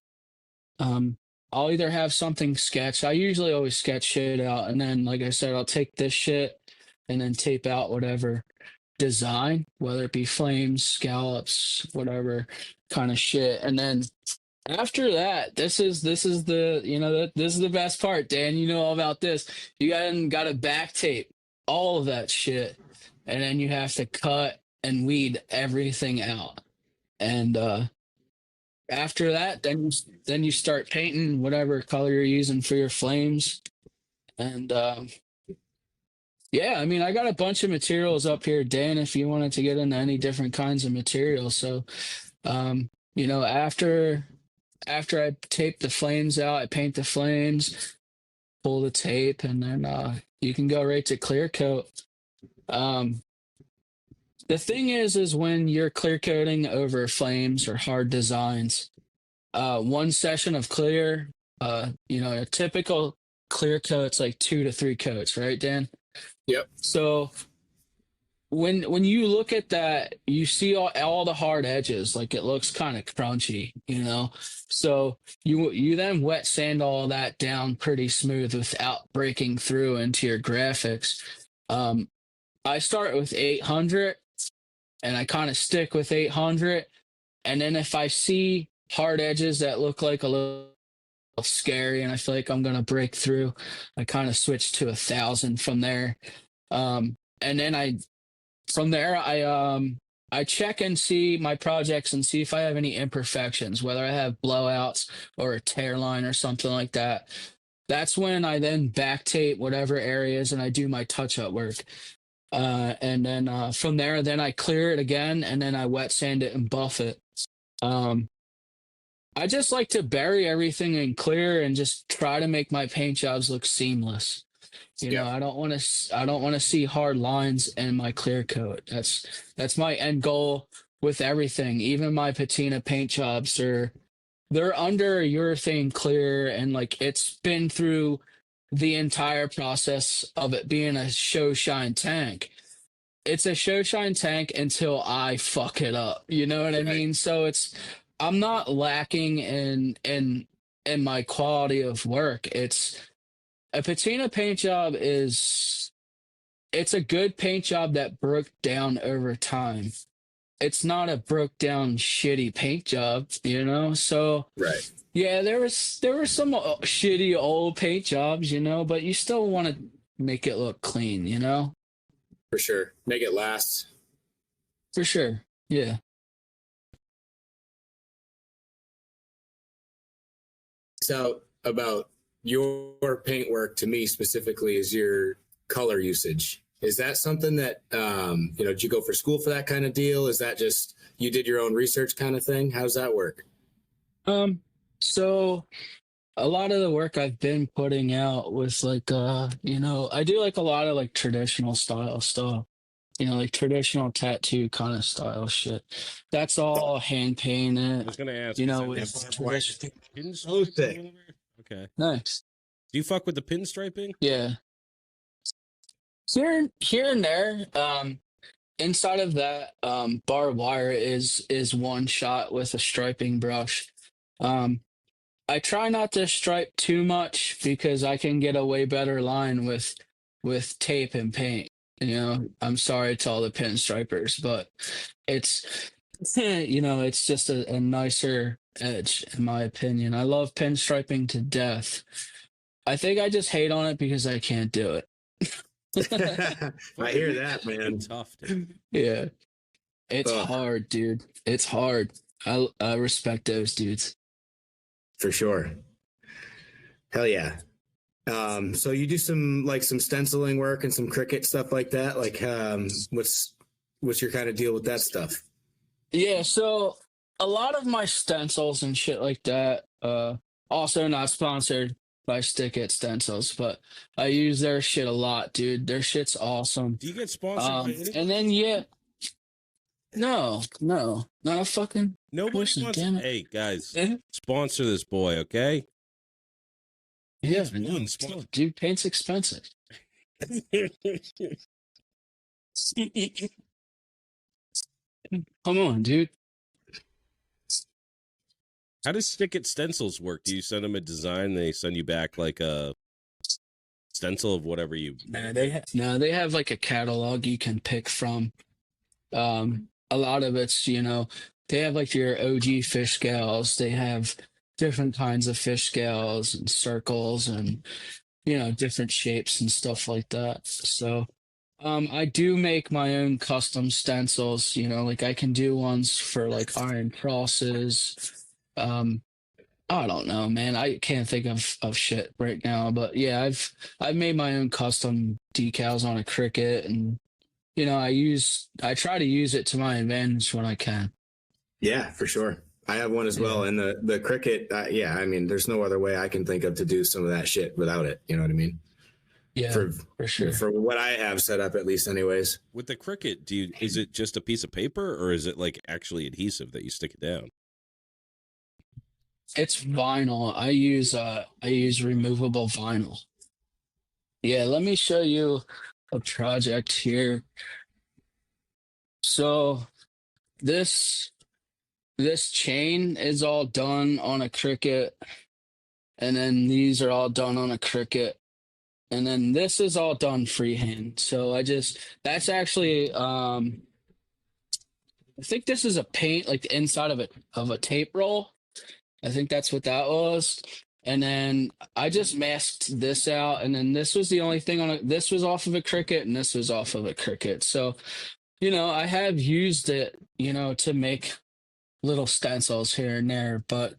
I'll either have something sketched. I usually always sketch shit out. And then, like I said, I'll take this shit and then tape out whatever design, whether it be flames, scallops, whatever kind of shit. And then after that, this is the best part, Dan. You know all about this. You got to back tape all of that shit, and then you have to cut and weed everything out. And after that, then you start painting whatever color you're using for your flames. And yeah, I mean, I got a bunch of materials up here, Dan. If you wanted to get into any different kinds of materials, so after I tape the flames out, I paint the flames, pull the tape, and then you can go right to clear coat. The thing is when you're clear coating over flames or hard designs, one session of clear, a typical clear coat's like 2 to 3 coats, right, Dan? Yep. So when you look at that, you see all the hard edges, like it looks kind of crunchy. So you then wet sand all that down pretty smooth without breaking through into your graphics. I start with 800 and I kind of stick with 800, and then if I see hard edges that look like a little scary and I feel like I'm gonna break through, I kind of switch to 1,000 from there. And then from there, I check and see my projects and see if I have any imperfections, whether I have blowouts or a tear line or something like that. That's when I then back tape whatever areas and I do my touch up work. And then from there, then I clear it again and then I wet sand it and buff it. I just like to bury everything in clear and just try to make my paint jobs look seamless. I don't want to see hard lines in my clear coat. That's my end goal with everything. Even my patina paint jobs they're under a urethane clear, and like it's been through the entire process of it being a show shine tank. It's a show shine tank until I fuck it up. You know what I mean? So I'm not lacking in my quality of work. It's a patina paint job it's a good paint job that broke down over time. It's not a broke down shitty paint job, So Right. yeah, there were some shitty old paint jobs, but you still want to make it look clean, For sure. Make it last. For sure. Yeah. So about your paint work to me specifically is your color usage. Is that something that, did you go for school for that kind of deal? Is that just, you did your own research kind of thing? How does that work? So a lot of the work I've been putting out was like I do like a lot of like traditional style stuff. Like traditional tattoo kind of style shit. That's all hand I painted, was gonna ask, is that with like traditional. pinstripes or whatever? Okay. Nice. Do you fuck with the pinstriping? Yeah. Here and there. Inside of that, barbed wire is one shot with a striping brush. Um, I try not to stripe too much because I can get a way better line with tape and paint. I'm sorry to all the pinstripers, but it's it's just a nicer edge in my opinion. I love pinstriping to death. I think I just hate on it because I can't do it. I hear that, man. Tough, dude. Yeah, it's Ugh, hard, dude. It's hard. I respect those dudes. for sure. Hell yeah. So you do some stenciling work and some Cricut stuff like that. Like, what's your kind of deal with that stuff? Yeah, so a lot of my stencils and shit like that, also not sponsored by Stick It Stencils, but I use their shit a lot, dude. Their shit's awesome. Do you get sponsored by anybody? And then no, not a fucking Nobody person, wants. damn it. Hey guys, Eh? sponsor this boy, okay? Yeah, It's no, one still, sponsor. dude, paint's expensive. Come on, dude. How does Stick It Stencils work? Do you send them a design, they send you back like a stencil of whatever you? They have like a catalog you can pick from. A lot of it's, they have like your OG fish scales. They have different kinds of fish scales and circles and, different shapes and stuff like that. So, I do make my own custom stencils, like I can do ones for like iron crosses. Um, I don't know, man. I can't think of shit right now, but yeah, I've made my own custom decals on a Cricut and I try to use it to my advantage when I can. Yeah, for sure. I have one as well. And the Cricut, yeah, I mean, there's no other way I can think of to do some of that shit without it. You know what I mean? Yeah, for sure. For what I have set up, at least, anyways. With the Cricut, is it just a piece of paper or is it like actually adhesive that you stick it down? It's vinyl. I use removable vinyl. Yeah, let me show you a project here. So this this chain is all done on a Cricut, and then these are all done on a Cricut, and then this is all done freehand. So that's actually I think this is a paint like the inside of a tape roll. I think that's what that was. And then I just masked this out, and then this was the only thing on it. This was off of a Cricut, and this was off of a Cricut. So, I have used it, to make little stencils here and there. But,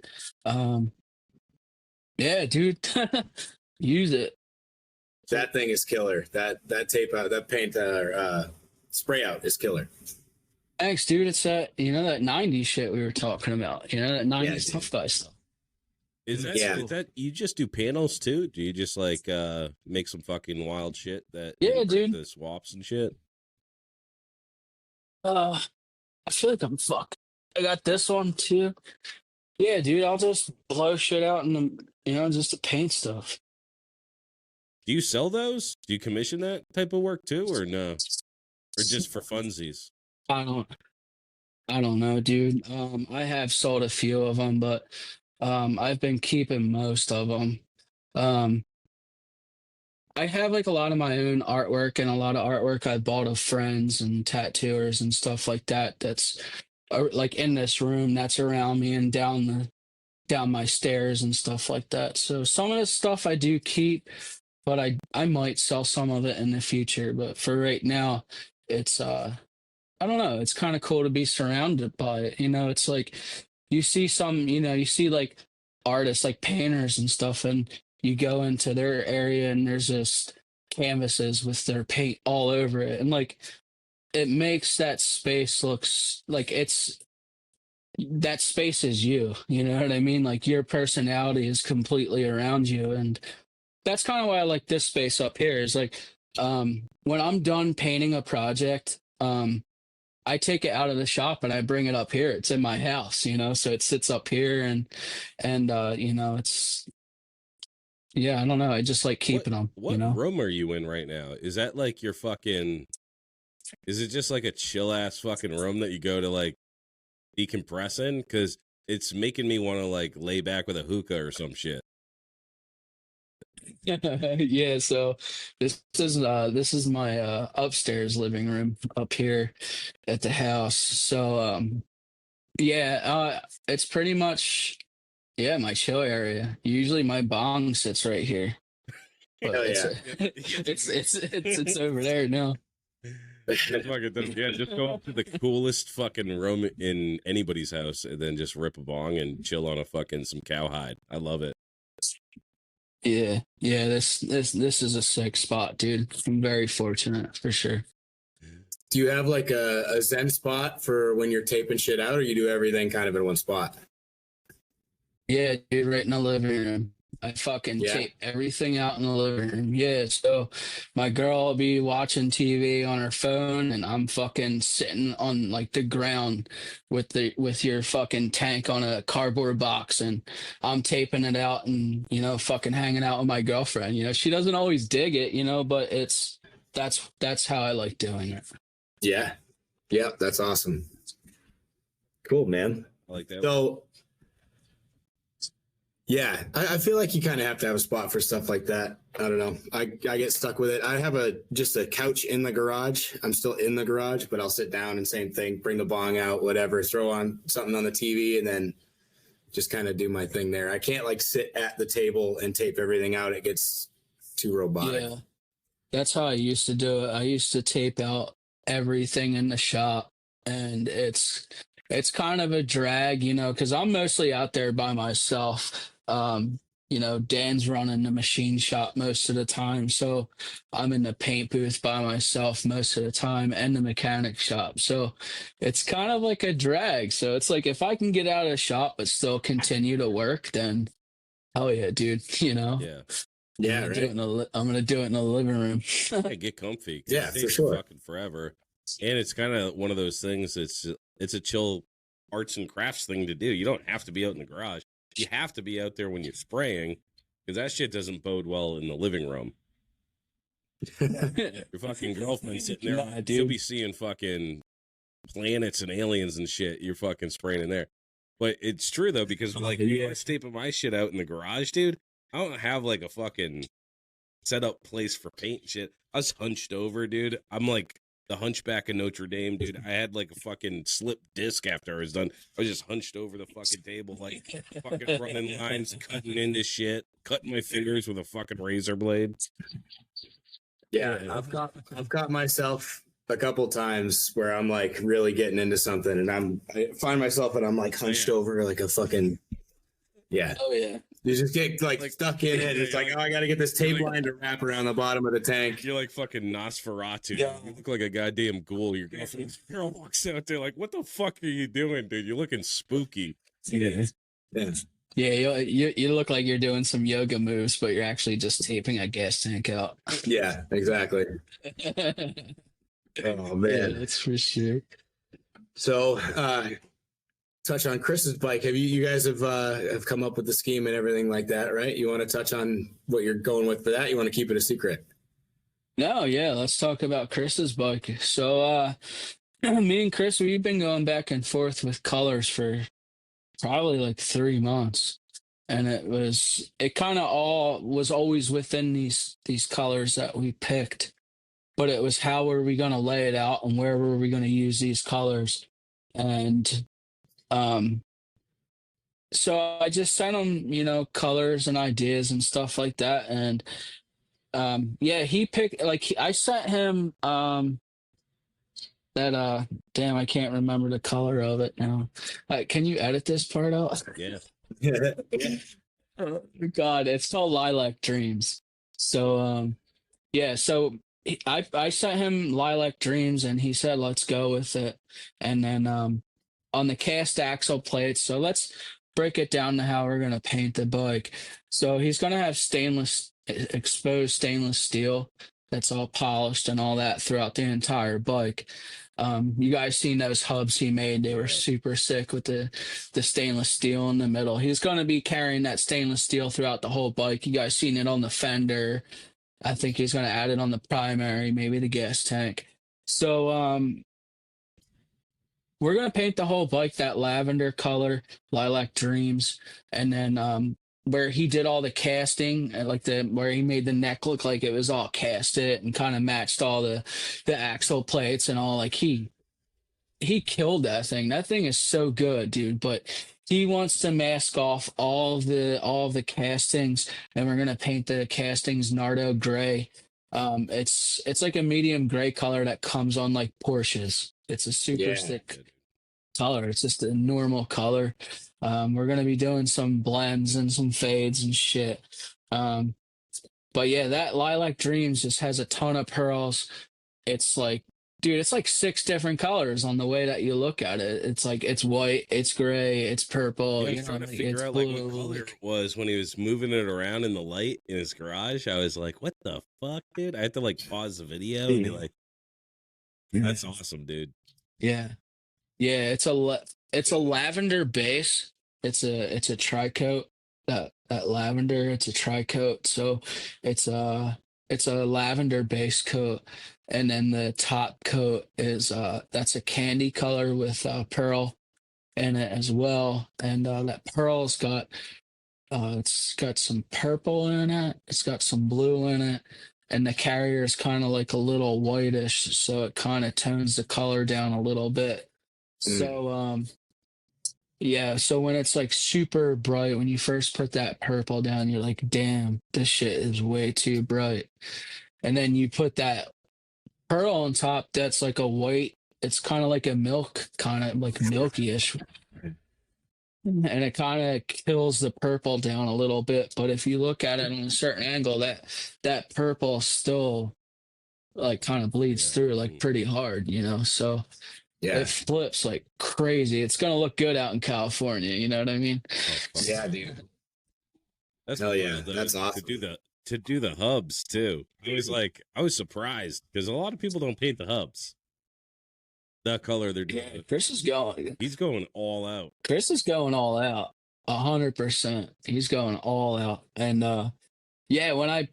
yeah, dude, use it. That thing is killer. That tape out, that paint spray out is killer. Thanks, dude. It's that 90s shit we were talking about. That 90s tough guy stuff. Is that you just do panels too? Do you just like make some fucking wild shit that dude, the swaps and shit? I feel like I'm fucked. I got this one too. Yeah, dude, I'll just blow shit out and just to paint stuff. Do you sell those? Do you commission that type of work too, or no? Or just for funsies? I don't know, dude. I have sold a few of them, but I've been keeping most of them. I have like a lot of my own artwork and a lot of artwork I bought of friends and tattooers and stuff like that. That's like in this room that's around me and down my stairs and stuff like that. So some of the stuff I do keep, but I might sell some of it in the future. But for right now, it's I don't know. It's kind of cool to be surrounded by it. It's like you see you see like artists, like painters and stuff, and you go into their area and there's just canvases with their paint all over it. And like it makes that space looks like that space is you. You know what I mean? Like your personality is completely around you, and that's kind of why I like this space up here. Is like when I'm done painting a project, I take it out of the shop and I bring it up here. It's in my house, you know, so it sits up here and you know, it's yeah, I don't know. I just like What keeping them, you what know. room are you in right now? Is that like your fucking? Is it just like a chill ass fucking room that you go to like decompress in? Because it's making me want to like lay back with a hookah or some shit. Yeah, so this is my upstairs living room up here at the house. So yeah, it's pretty much yeah, my chill area. Usually my bong sits right here, but Hell it's yeah. it's over there now. Yeah, just go up to the coolest fucking room in anybody's house and then just rip a bong and chill on a fucking some cowhide. I love it. Yeah, yeah, this is a sick spot, dude. I'm very fortunate for sure. Do you have like a zen spot for when you're taping shit out, or you do everything kind of in one spot? Yeah, dude, right in the living room. I fucking Yeah. tape everything out in the living room. Yeah, so my girl will be watching TV on her phone, and I'm fucking sitting on like the ground with your fucking tank on a cardboard box, and I'm taping it out, and you know, fucking hanging out with my girlfriend. You know, she doesn't always dig it, you know, but that's how I like doing it. Yeah. Yeah, that's awesome. Cool, man. I like that. So yeah, I feel like you kind of have to have a spot for stuff like that. I don't know. I get stuck with it. I have just a couch in the garage. I'm still in the garage, but I'll sit down and same thing, bring the bong out, whatever, throw on something on the TV, and then just kind of do my thing there. I can't like sit at the table and tape everything out. It gets too robotic. Yeah, that's how I used to do it. I used to tape out everything in the shop, and it's kind of a drag, you know, because I'm mostly out there by myself. You know, Dan's running the machine shop most of the time, so I'm in the paint booth by myself most of the time, and the mechanic shop. So it's kind of like a drag. So it's like if I can get out of the shop but still continue to work, then hell yeah, dude. You know, Yeah. Yeah, right. I'm gonna do it in the living room. Yeah, get comfy. 'Cause Yeah, it for takes sure. fucking forever. And it's kind of one of those things it's a chill arts and crafts thing to do. You don't have to be out in the garage. You have to be out there when you're spraying because that shit doesn't bode well in the living room. Your fucking girlfriend sitting there, Nah, she'll dude. be seeing fucking planets and aliens and shit. You're fucking spraying in there. But it's true though, because like Yeah. I was taping my shit out in the garage, dude. I don't have like a fucking set up place for paint and shit. I was hunched over, dude. I'm like the Hunchback of Notre Dame, dude. I had like a fucking slip disc after I was done. I was just hunched over the fucking table, like fucking running lines, cutting into shit, cutting my fingers with a fucking razor blade. Yeah, I've got myself a couple times where I'm like really getting into something, and I find myself and I'm like hunched over like a fucking yeah. Oh yeah. You just get like stuck in it. It's Yeah, like, you're oh, I got to get this tape like- line to wrap around the bottom of the tank. You're like fucking Nosferatu. Yeah. You look like a goddamn ghoul. Your girl walks out there like, what the fuck are you doing, dude? You're looking spooky. Yeah. Yeah. Yeah, you look like you're doing some yoga moves, but you're actually just taping a gas tank out. Yeah, exactly. Oh Yeah, man. that's for sure. So, touch on Chris's bike. Have you guys have come up with the scheme and everything like that, right? You want to touch on what you're going with for that? You want to keep it a secret? No, yeah, let's talk about Chris's bike. So, me and Chris, we've been going back and forth with colors for probably like 3 months. And it kind of all was always within these colors that we picked. But it was how were we going to lay it out and where were we going to use these colors? And so I just sent him, you know, colors and ideas and stuff like that. And yeah, he picked I sent him that damn, I can't remember the color of it now. Can you edit this part out? Yeah. Oh, God, it's called Lilac Dreams. So yeah, so I sent him Lilac Dreams and he said let's go with it. And then on the cast axle plates. So let's break it down to how we're gonna paint the bike. So he's gonna have exposed stainless steel that's all polished and all that throughout the entire bike. You guys seen those hubs he made? They were super sick with the stainless steel in the middle. He's going to be carrying that stainless steel throughout the whole bike. You guys seen it on the fender. I think he's going to add it on the primary, maybe the gas tank. So we're going to paint the whole bike that lavender color, Lilac Dreams, and then where he did all the casting, like where he made the neck look like it was all casted and kind of matched all the axle plates and all. Like he killed that thing. That thing is so good, dude. But he wants to mask off all of the castings, and we're gonna paint the castings Nardo gray. It's like a medium gray color that comes on like Porsches. It's a super thick color. It's just a normal color. We're gonna be doing some blends and some fades and shit. But yeah, that Lilac Dreams just has a ton of pearls. It's like, dude, it's like 6 different colors on the way that you look at it. It's like it's white, it's gray, it's purple. Yeah, I was trying to figure out like what color it was when he was moving it around in the light in his garage. I was like, "What the fuck, dude?" I had to like pause the video and be like, "That's awesome, dude." Yeah, yeah. It's a lavender base. It's a tri-coat. That lavender. It's a tri-coat. So it's a lavender base coat, and then the top coat is that's a candy color with pearl in it as well. And that pearl's got it's got some purple in it. It's got some blue in it. And the carrier is kind of like a little whitish, so it kind of tones the color down a little bit. So yeah, so when it's like super bright, when you first put that purple down, you're like, damn, this shit is way too bright. And then you put that pearl on top that's like a white, it's kind of like a milk, kind of like milky-ish. And it kind of kills the purple down a little bit. But if you look at it on a certain angle, that purple still like kind of bleeds through like pretty hard, you know? So it flips like crazy. It's gonna look good out in California. You know what I mean? Yeah, dude. That's Hell yeah, cool, that's awesome. To do the hubs too. I was surprised because a lot of people don't paint the hubs. That color they're doing. Yeah, Chris is going. He's going all out. Chris is going all out. 100%. He's going all out. And yeah, when I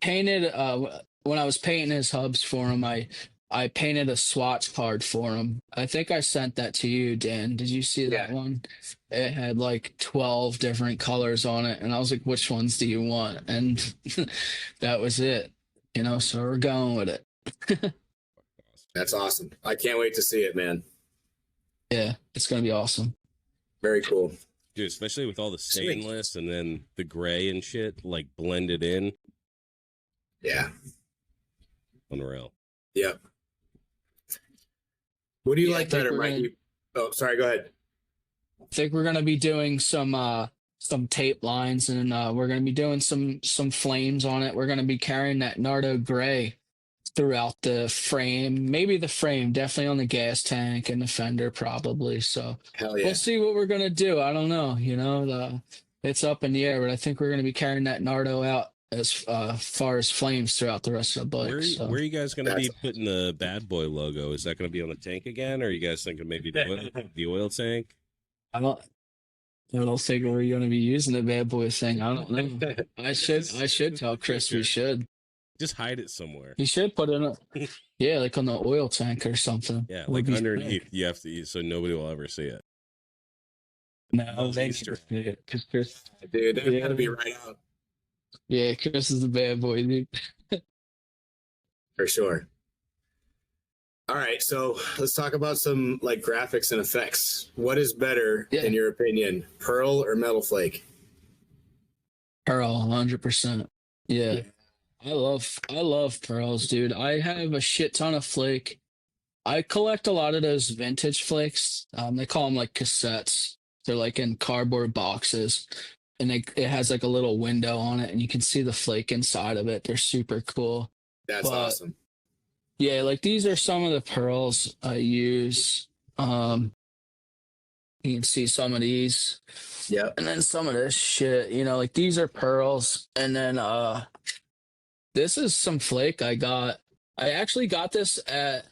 was painting his hubs for him, I painted a swatch card for him. I think I sent that to you, Dan. Did you see that one? It had like 12 different colors on it. And I was like, which ones do you want? And that was it. You know, so we're going with it. That's awesome. I can't wait to see it, man. Yeah, it's going to be awesome. Very cool. Dude, especially with all the stainless and then the gray and shit, like blended in. Yeah. Unreal. Yep. What do you like better, Mikey? Oh, sorry. Go ahead. I think we're gonna be doing some tape lines, and we're gonna be doing some flames on it. We're gonna be carrying that Nardo gray throughout the frame, maybe the frame, definitely on the gas tank and the fender, probably. So hell yeah. We'll see what we're gonna do. I don't know. You know, it's up in the air, but I think we're gonna be carrying that Nardo out as far as flames throughout the rest of the bike. Where are you guys going to be putting the Bad Boy logo? Is that going to be on the tank again, or are you guys thinking maybe the oil tank? I don't think we're going to be using the Bad Boy thing. I don't know. I should tell Chris we should. Just hide it somewhere. He should put it yeah, like on the oil tank or something. Yeah, like underneath. You have to, so nobody will ever see it. No, they should see it because Chris. Dude, that's got to be right out. Yeah, Chris is the bad boy, dude. For sure. All right, so let's talk about some like graphics and effects. What is better, in your opinion, Pearl or Metal Flake? Pearl, 100%. Yeah. I love pearls, dude. I have a shit ton of flake. I collect a lot of those vintage flakes. They call them like cassettes. They're like in cardboard boxes. And it has like a little window on it, and you can see the flake inside of it. They're super cool. That's awesome. Yeah, like these are some of the pearls I use. You can see some of these. Yep. And then some of this shit, like these are pearls. And then this is some flake I got. I actually got this at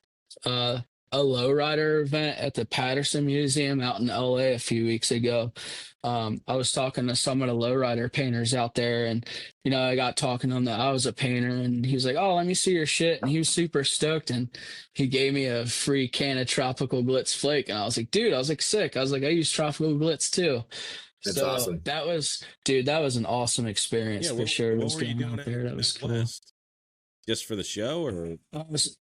uh a lowrider event at the Patterson Museum out in LA a few weeks ago. I was talking to some of the lowrider painters out there, and I got talking to him that I was a painter, and he was like, "Oh, let me see your shit," and he was super stoked, and he gave me a free can of Tropical Glitz flake, and I was like, "Dude," I was like, "Sick." I was like, "I use Tropical Glitz too." That's So awesome. that was, dude, that was an awesome experience Yeah, for sure. what Was were you going doing out there. That was out cool. west? Just for the show, or I was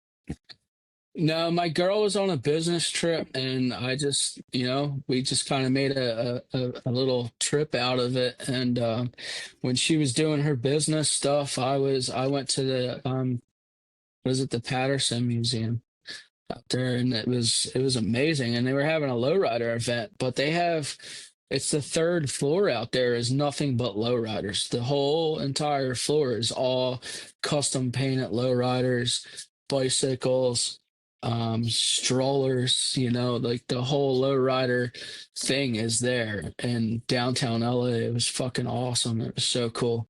No, my girl was on a business trip, and I just, we just kind of made a little trip out of it. And when she was doing her business stuff, I went to the was it the Patterson Museum out there, and it was amazing. And they were having a lowrider event, but it's the third floor out there is nothing but lowriders. The whole entire floor is all custom painted lowriders, bicycles, strollers, like the whole lowrider thing is there in downtown LA. It was fucking awesome. It was so cool.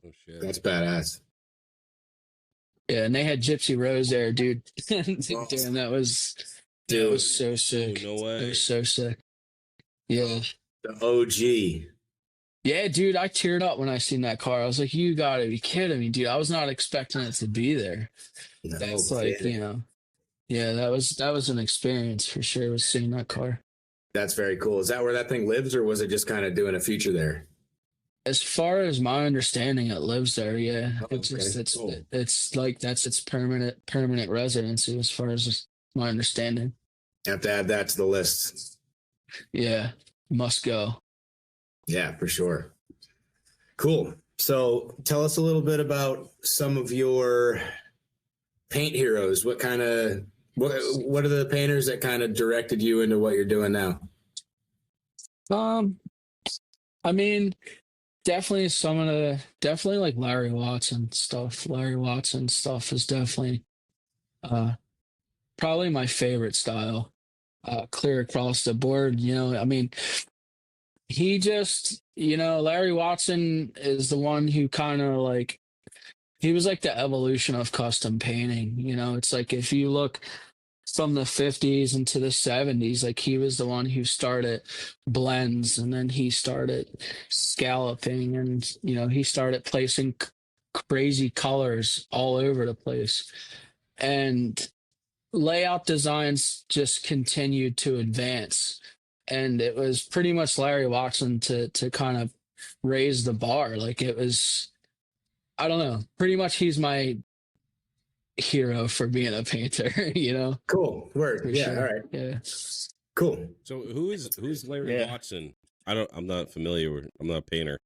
oh shit, That's badass. Yeah, and they had Gypsy Rose there, dude. Damn, Awesome. that was Dude, so sick. no It way. was so sick. Yeah. the OG. Yeah, dude, I teared up when I seen that car. I was like, you gotta be kidding me, dude. I was not expecting it to be there. No That's like, kidding. yeah, that was an experience for sure, was seeing that car. That's very cool. Is that where that thing lives, or was it just kind of doing a feature there? As far as my understanding, it lives there, yeah. Oh, It's just okay, cool. it's like that's its permanent residency as far as my understanding. Have to add that to the list. Yeah, must go. Yeah, for sure. Cool. So tell us a little bit about some of your paint heroes. What are the painters that kind of directed you into what you're doing now? I mean, definitely like Larry Watson stuff. Larry Watson stuff is definitely uh probably my favorite style. Clear across the board, I mean, he just, Larry Watson is the one who kind of like he was like the evolution of custom painting. It's like if you look from the 50s into the 70s, like he was the one who started blends, and then he started scalloping, and he started placing crazy colors all over the place, and layout designs just continued to advance. And it was pretty much Larry Watson to kind of raise the bar. Like it was, I don't know, pretty much he's my hero for being a painter, Cool. Word. for Yeah. sure. All right. Yeah. Cool. So who's Larry Yeah. Watson? I'm not familiar with. I'm not a painter.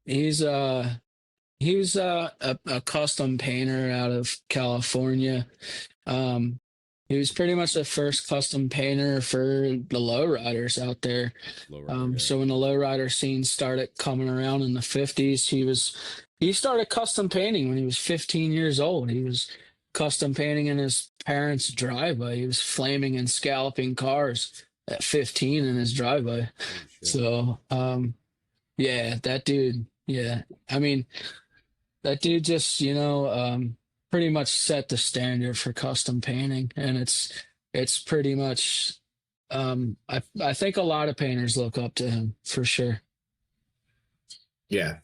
He's a custom painter out of California. He was pretty much the first custom painter for the lowriders out there. Lowrider, yeah. So when the lowrider scene started coming around in the 50s, he started custom painting when he was 15 years old. He was custom painting in his parents' driveway. He was flaming and scalloping cars at 15 in his driveway. Oh, shit. So, yeah, that dude, yeah. I mean, that dude just, pretty much set the standard for custom painting, and it's pretty much, I think a lot of painters look up to him for sure. Yeah.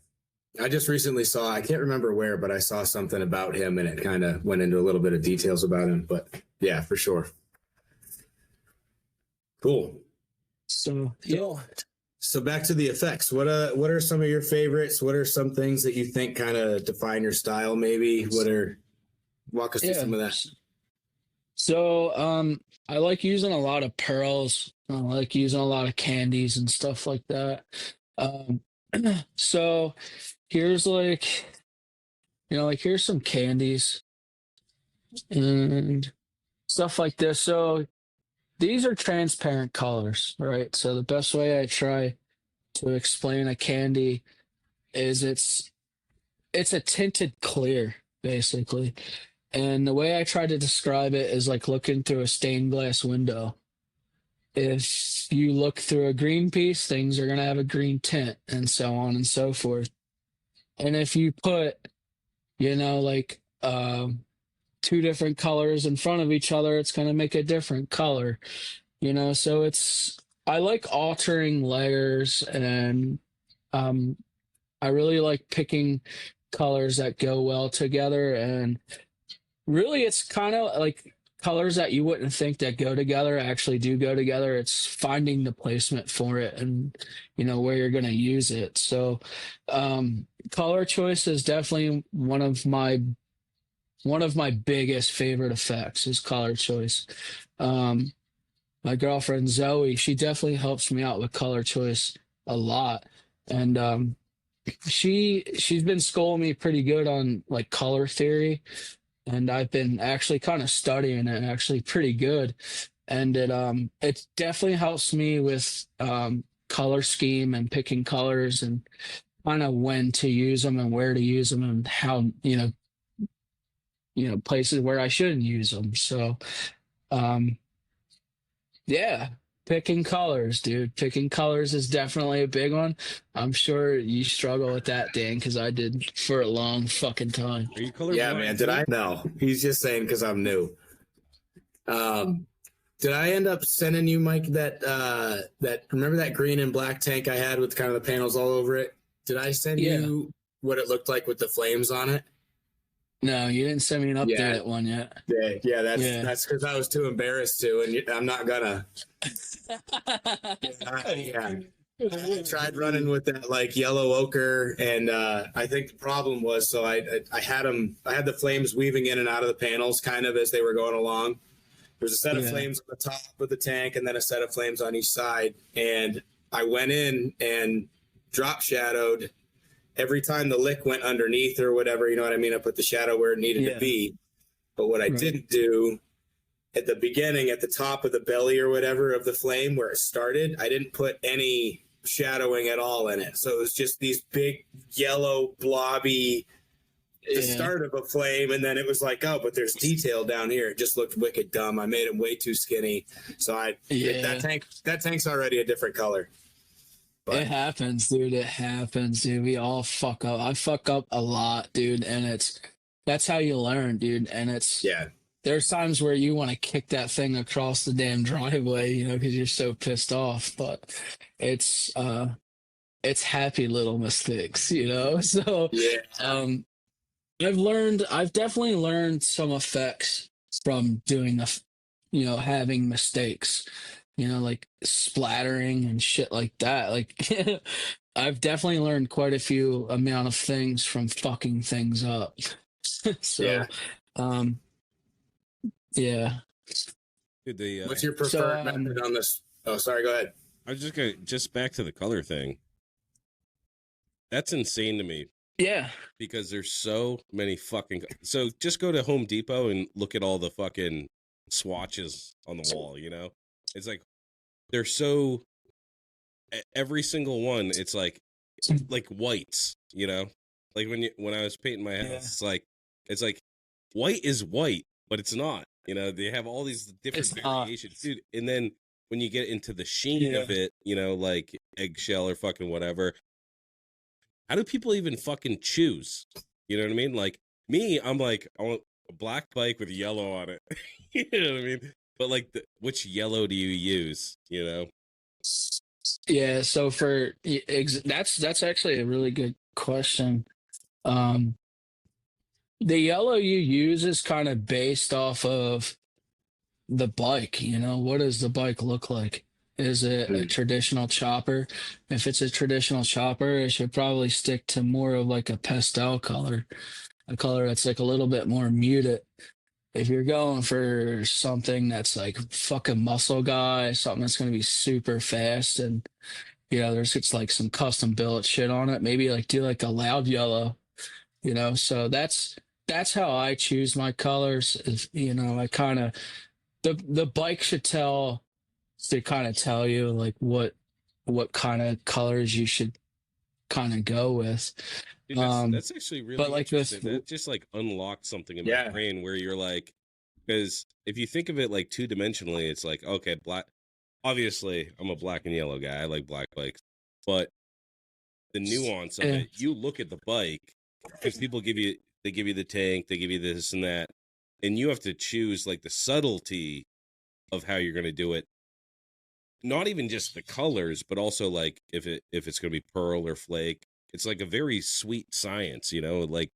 I just recently saw, I can't remember where, but I saw something about him, and it kind of went into a little bit of details about him. But yeah, for sure. Cool. So yeah. So back to the effects. What are some of your favorites? What are some things that you think kind of define your style? Maybe walk us through some of that. So I like using a lot of pearls. I like using a lot of candies and stuff like that. So here's here's some candies and stuff like this. So these are transparent colors, right? So the best way I try to explain a candy is it's a tinted clear, basically. And the way I try to describe it is like looking through a stained glass window. if you look through a green piece, things are going to have a green tint, and so on and so forth. And if you put, like two different colors in front of each other, it's going to make a different color. So I like altering layers, and I really like picking colors that go well together. And really, it's kind of like colors that you wouldn't think that go together actually do go together. It's finding the placement for it, and where you're going to use it. So color choice is definitely one of my biggest favorite effects is color choice. My girlfriend Zoe, she definitely helps me out with color choice a lot. And she's been schooling me pretty good on like color theory, and I've been actually kind of studying it actually pretty good. And it definitely helps me with color scheme and picking colors, and kind of when to use them and where to use them, and how places where I shouldn't use them. So yeah, picking colors, dude. Picking colors is definitely a big one. I'm sure you struggle with that, Dan, because I did for a long fucking time. Are you colorblind? Yeah, man. Did I? No, he's just saying because I'm new. Did I end up sending you, Mike, that remember that green and black tank I had with kind of the panels all over it? Did I send you what it looked like with the flames on it? No, you didn't send me an updated one yet. Yeah, that's because I was too embarrassed to, and I'm not gonna. I tried running with that like yellow ochre, and I think the problem was I had the flames weaving in and out of the panels kind of as they were going along. There's a set of flames on the top of the tank, and then a set of flames on each side, and I went in and drop shadowed. Every time the lick went underneath or whatever, you know what I mean? I put the shadow where it needed to be. But what I didn't do at the beginning, at the top of the belly or whatever of the flame where it started, I didn't put any shadowing at all in it. So it was just these big yellow blobby, the start of a flame. And then it was like, oh, but there's detail down here. It just looked wicked dumb. I made him way too skinny. So that tank's already a different color. But it happens, dude. It happens, dude. We all fuck up. I fuck up a lot, dude. And that's how you learn, dude. And there's times where you want to kick that thing across the damn driveway, because you're so pissed off. But it's happy little mistakes, So I've definitely learned some effects from doing having mistakes. Like splattering and shit like that. Like, I've definitely learned quite a few amount of things from fucking things up. So, yeah. Dude, what's your preferred method on this? Oh, sorry, go ahead. I was just back to the color thing. That's insane to me. Yeah. Because there's so many fucking. So just go to Home Depot and look at all the fucking swatches on the wall, It's like they're so every single one. It's like whites, Like when I was painting my house, it's like white is white, but it's not. They have all these different variations, dude. And then when you get into the sheen of it, like eggshell or fucking whatever. How do people even fucking choose? You know what I mean? Like me, I'm like, I want a black bike with yellow on it. You know what I mean? But like, which yellow do you use? Yeah. So that's actually a really good question. The yellow you use is kind of based off of the bike. What does the bike look like? Is it a traditional chopper? If it's a traditional chopper, it should probably stick to more of like a pastel color, a color that's like a little bit more muted. If you're going for something that's like fucking muscle guy, something that's going to be super fast, and it's like some custom billet shit on it, maybe like do like a loud yellow, so that's how I choose my colors. Is I kind of the bike should tell you like what kind of colors you should kind of go with. Dude, that's actually really interesting. That just like unlocked something in my brain where you're like, because if you think of it like two-dimensionally, it's like, okay, obviously I'm a black and yellow guy. I like black bikes, but the nuance of Yeah. it, you look at the bike because people give you the tank, they give you this and that, and you have to choose like the subtlety of how you're going to do it. Not even just the colors, but also like if it's going to be pearl or flake. It's like a very sweet science, you know, like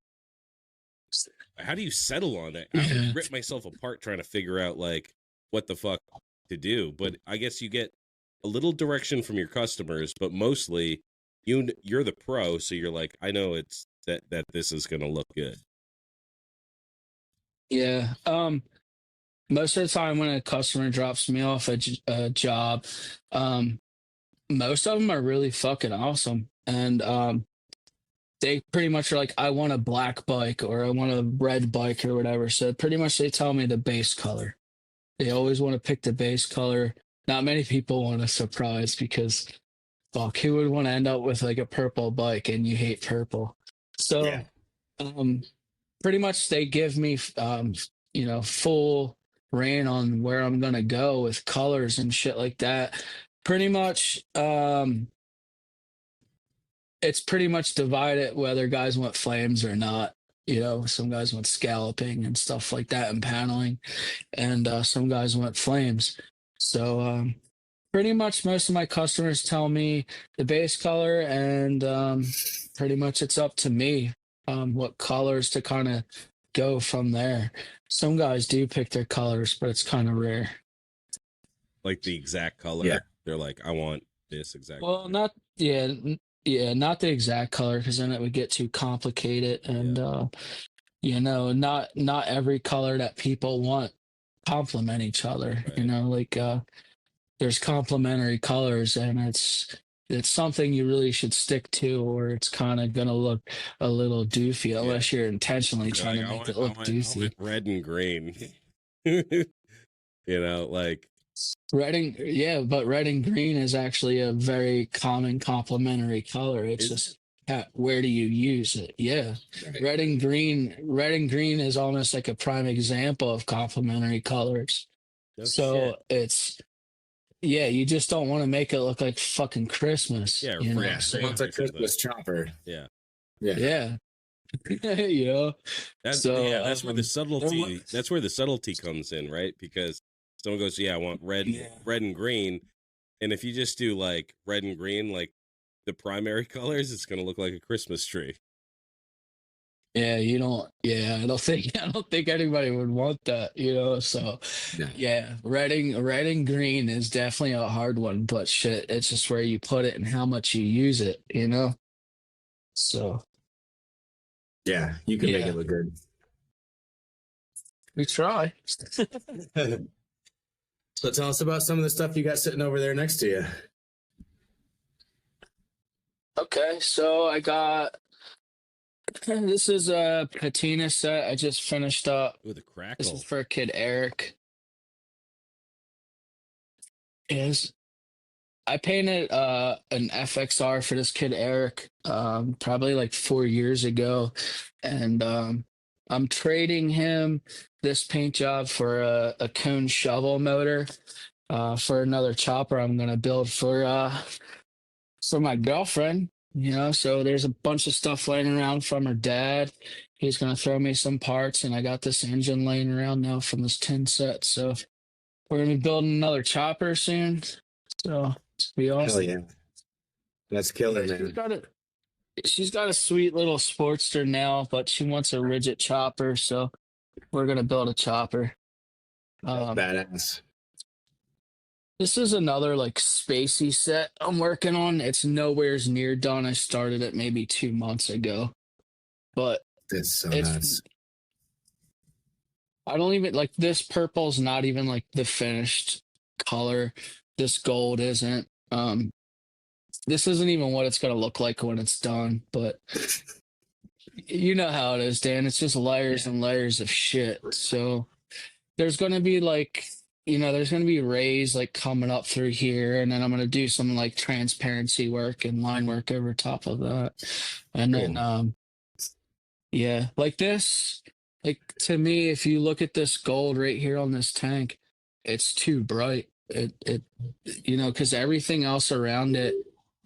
how do you settle on that? I would rip myself apart trying to figure out like what the fuck to do. But I guess you get a little direction from your customers, but mostly you're the pro, so you're like, I know it's that this is going to look good. Yeah. Most of the time when a customer drops me off a job, most of them are really fucking awesome. And they pretty much are like, I want a black bike or I want a red bike or whatever. So pretty much they tell me the base color. They always want to pick the base color. Not many people want a surprise because fuck, who would want to end up with like a purple bike and you hate purple? So Yeah. pretty much they give me full reign on where I'm gonna go with colors and shit like that. Pretty much it's pretty much divided whether guys want flames or not. You know, some guys want scalloping and stuff like that and paneling, and some guys want flames. So pretty much most of my customers tell me the base color, and pretty much it's up to me what colors to kind of go from there. Some guys do pick their colors, but it's kind of rare. Like the exact color. Yeah. They're like, I want this exact Well, color. not yeah, not the exact color because then it would get too complicated, and not every color that people want complement each other. Right. You know, like there's complementary colors, and it's something you really should stick to, or it's kind of gonna look a little doofy unless you're intentionally trying to make it look doofy. I want red and green. You know, like But red and green is actually a very common complementary color. It's just where do you use it? Yeah. Right. Red and green is almost like a prime example of complementary colors. no So shit. you just don't want to make it look like fucking Christmas. Yeah, you know? yeah. So, It's a Christmas chopper. Yeah. yeah. You know? That's where the subtlety that's where the subtlety comes in, right? Because someone goes, yeah, I want red and green. And if you just do like red and green, like the primary colors, it's gonna look like a Christmas tree. Yeah, I don't think anybody would want that, you know. So yeah, red and green is definitely a hard one, but shit, it's just where you put it and how much you use it, you know. So Yeah, you can make it look good. we try. So tell us about some of the stuff you got sitting over there next to you. Okay, so I got this is a patina set I just finished up. With a This crackle. is for kid Eric. Is I painted an FXR for this kid Eric probably like 4 years ago, and I'm trading him this paint job for a cone shovel motor for another chopper I'm gonna build for my girlfriend. You know, so there's a bunch of stuff laying around from her dad. He's gonna throw me some parts, and I got this engine laying around now from this tin set. So we're gonna be building another chopper soon. So it's gonna be awesome. Hell yeah. That's killer, man. She's got a sweet little Sportster now, but she wants a rigid chopper, so we're gonna build a chopper. Badass. This is another like spacey set I'm working on. It's nowhere's near done. I started it maybe 2 months ago, but That's so it's nuts. I don't even like this purple's not even like the finished color. This gold isn't. This isn't even what it's gonna look like when it's done, but you know how it is, Dan. It's just layers and layers of shit. So there's gonna be like, there's gonna be rays like coming up through here, and then I'm gonna do some like transparency work and line work over top of that. And then like this, like to me, if you look at this gold right here on this tank, it's too bright. it because everything else around it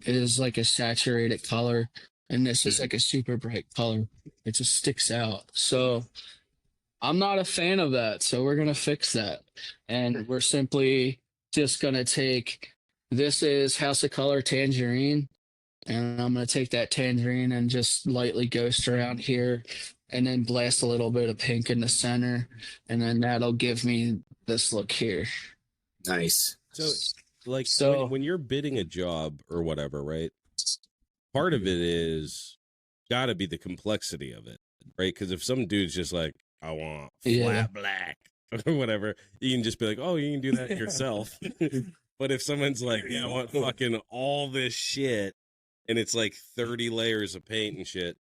is like a saturated color, and this is like a super bright color. It just sticks out. So I'm not a fan of that. So we're gonna fix that, and we're simply just gonna take. This is House of Color Tangerine, and I'm gonna take that tangerine and just lightly ghost around here, and then blast a little bit of pink in the center, and then that'll give me this look here. Nice. So, like, So when you're bidding a job or whatever, right? Part of it is got to be the complexity of it, right? Because if some dude's just like, I want flat black or whatever, you can just be like, oh, you can do that yourself. But if someone's like, yeah, I want fucking all this shit, and it's like 30 layers of paint and shit,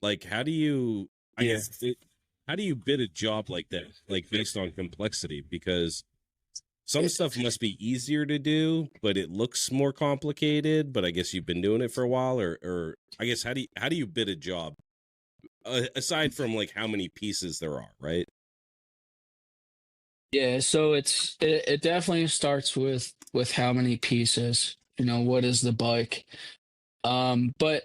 like, how do you, how do you bid a job like that, like based on complexity? Because some stuff must be easier to do, but it looks more complicated. But I guess you've been doing it for a while, or I guess how do you bid a job aside from like how many pieces there are, right? yeah, so it definitely starts with how many pieces. What is the bike? But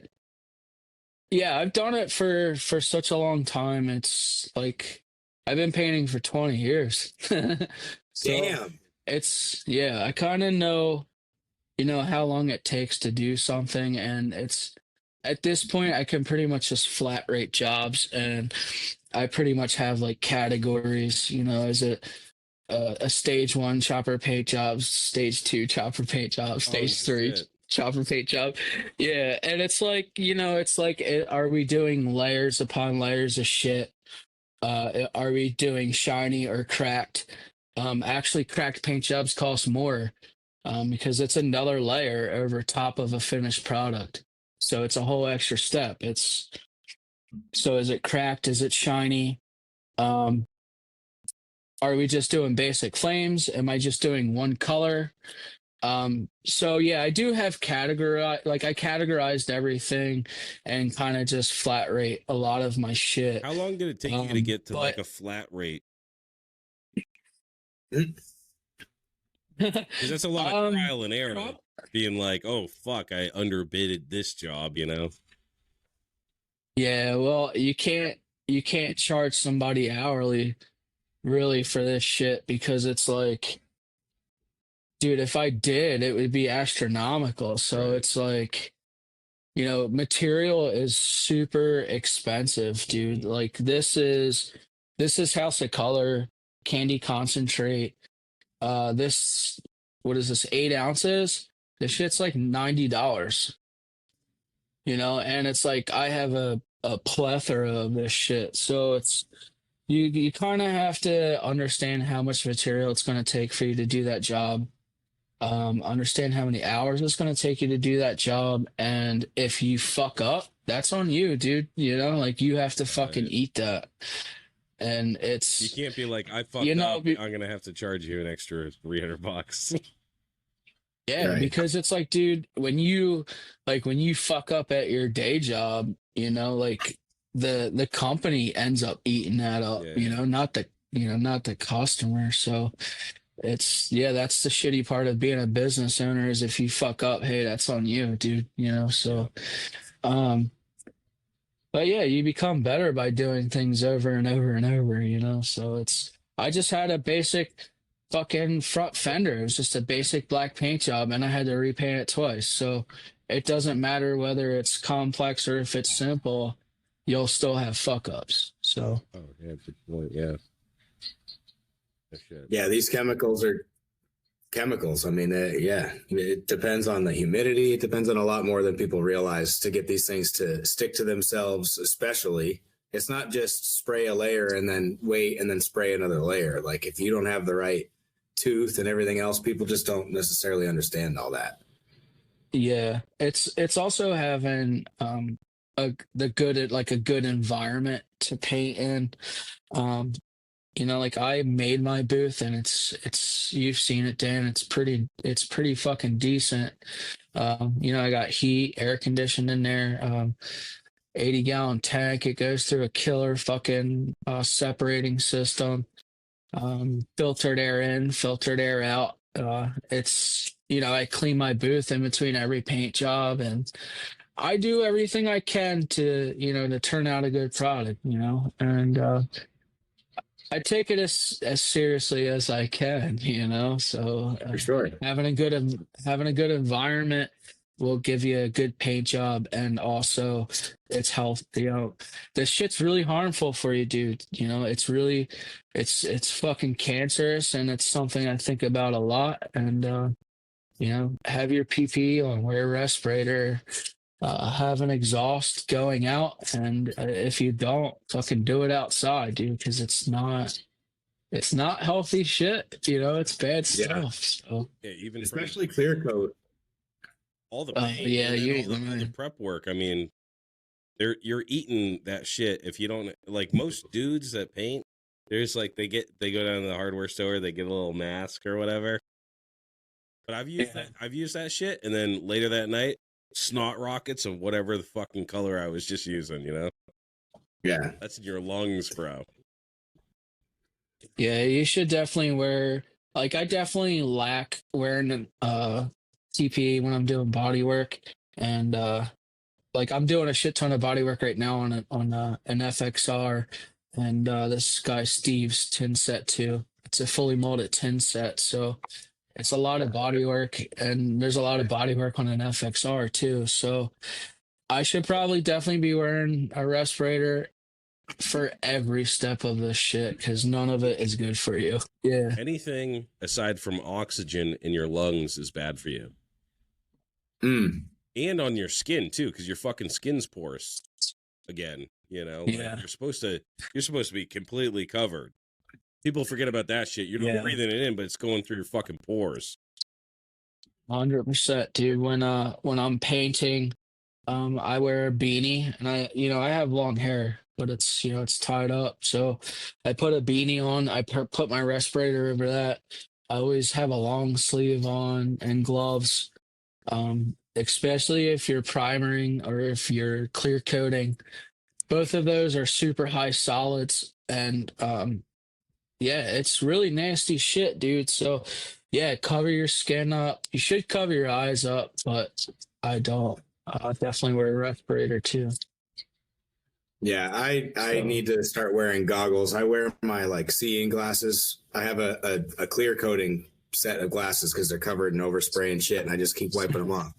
yeah, I've done it for such a long time. It's like I've been painting for 20 years. So Damn. I kind of know, how long it takes to do something, and it's at this point I can pretty much just flat rate jobs, and I pretty much have like categories. Is it a stage 1 chopper paint job, stage 2 chopper paint job, stage 3 shit. chopper paint job. Yeah, and it's like, are we doing layers upon layers of shit? Are we doing shiny or cracked? Actually, cracked paint jobs cost more, because it's another layer over top of a finished product. So it's a whole extra step. So is it cracked? Is it shiny? Are we just doing basic flames? Am I just doing one color? So yeah, I do have I categorized everything and kind of just flat rate a lot of my shit. How long did it take you to get to like a flat rate? Because that's a lot of trial and error. Being like, oh fuck, I underbidded this job, Yeah, well, you can't charge somebody hourly really for this shit, because it's like, dude, if I did, it would be astronomical. So Right. it's like, material is super expensive, dude. Like this is House of Color candy concentrate. This What is this, 8 ounces? This shit's like $90. And it's like I have a plethora of this shit. So it's you kind of have to understand how much material it's going to take for you to do that job. Understand how many hours it's going to take you to do that job, and if you fuck up, that's on you, dude. Like you have to fucking eat that. And You can't be like, I fucked up, I'm gonna have to charge you an extra $300. Yeah, Right. because it's like, dude, when you fuck up at your day job, like the company ends up eating that up, Yeah. not the customer. So that's the shitty part of being a business owner, is if you fuck up, hey, that's on you, dude. So but yeah, you become better by doing things over and over and over. So I just had a basic fucking front fender. It was just a basic black paint job, and I had to repaint it twice. So it doesn't matter whether it's complex or if it's simple, you'll still have fuck ups. So Oh yeah, good point. Yeah. Oh, shit. Yeah, these chemicals are chemicals. I mean, yeah, it depends on the humidity. It depends on a lot more than people realize to get these things to stick to themselves, especially. It's not just spray a layer and then wait and then spray another layer. Like if you don't have the right tooth and everything else, people just don't necessarily understand all that. yeah, it's also having a good environment to paint in. Um, like I made my booth, and it's you've seen it, Dan. It's pretty fucking decent. I got heat, air conditioned in there. 80-gallon tank. It goes through a killer fucking separating system. Filtered air in, filtered air out. It's, I clean my booth in between every paint job, and I do everything I can to, to turn out a good product, and I take it as seriously as I can, So For sure. having a good environment will give you a good paint job, and also it's health. This shit's really harmful for you, dude. It's really, it's fucking cancerous, and it's something I think about a lot. And have your PPE on, wear a respirator, have an exhaust going out, and if you don't, fucking do it outside, dude, because it's not healthy shit. It's bad stuff. So Yeah, even especially clear coat. All the paint, yeah, all the prep work. I mean, you're eating that shit. If you don't, like, most dudes that paint, there's like they go down to the hardware store, they get a little mask or whatever. But I've used that shit, and then later that night, snot rockets of whatever the fucking color I was just using. Yeah, that's in your lungs, bro. Yeah, you should definitely wear. Like, I definitely lack wearing TPE when I'm doing body work, and like, I'm doing a shit ton of body work right now on an FXR, and this guy Steve's tin set too. It's a fully molded tin set, so it's a lot of body work, and there's a lot of body work on an FXR too. So I should probably definitely be wearing a respirator for every step of this shit, because none of it is good for you. Yeah. Anything aside from oxygen in your lungs is bad for you. And on your skin too, because your fucking skin's porous again. Yeah. Like, you're supposed to be completely covered. People forget about that shit. You're not breathing it in, but it's going through your fucking pores. 100%, dude. When I'm painting, I wear a beanie, and I have long hair, but it's tied up. So I put a beanie on. I put my respirator over that. I always have a long sleeve on and gloves. Especially if you're primering or if you're clear coating. Both of those are super high solids, and yeah, it's really nasty shit, dude. So yeah, cover your skin up. You should cover your eyes up, but I don't. I definitely wear a respirator too. Yeah, I need to start wearing goggles. I wear my like seeing glasses. I have a clear coating set of glasses because they're covered in overspray and shit, and I just keep wiping them off.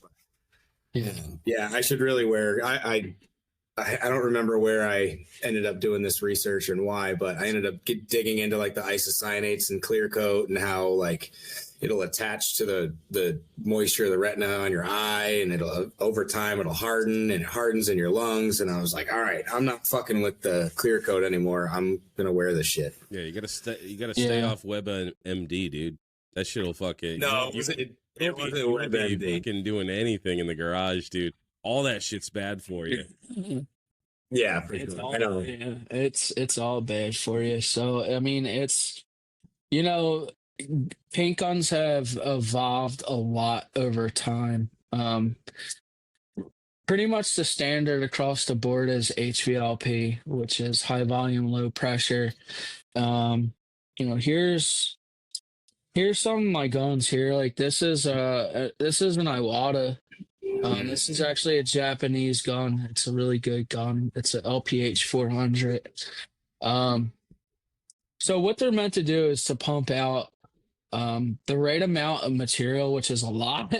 Yeah, I should really wear. I don't remember where I ended up doing this research and why, but I ended up digging into like the isocyanates and clear coat and how like it'll attach to the moisture of the retina on your eye, and it'll over time it'll harden, and it hardens in your lungs. And I was like, all right, I'm not fucking with the clear coat anymore. I'm gonna wear this shit. Yeah, you gotta stay off WebMD, dude. That shit'll fucking it wasn't WebMD. Fucking doing anything in the garage, dude. All that shit's bad for you. Yeah, for sure. I know. Yeah, it's all bad for you. So I mean, it's paint guns have evolved a lot over time. Pretty much the standard across the board is HVLP, which is high volume, low pressure. Here's some of my guns here. Like, this is an Iwata. This is actually a Japanese gun. It's a really good gun. It's an LPH 400. So what they're meant to do is to pump out the right amount of material, which is a lot,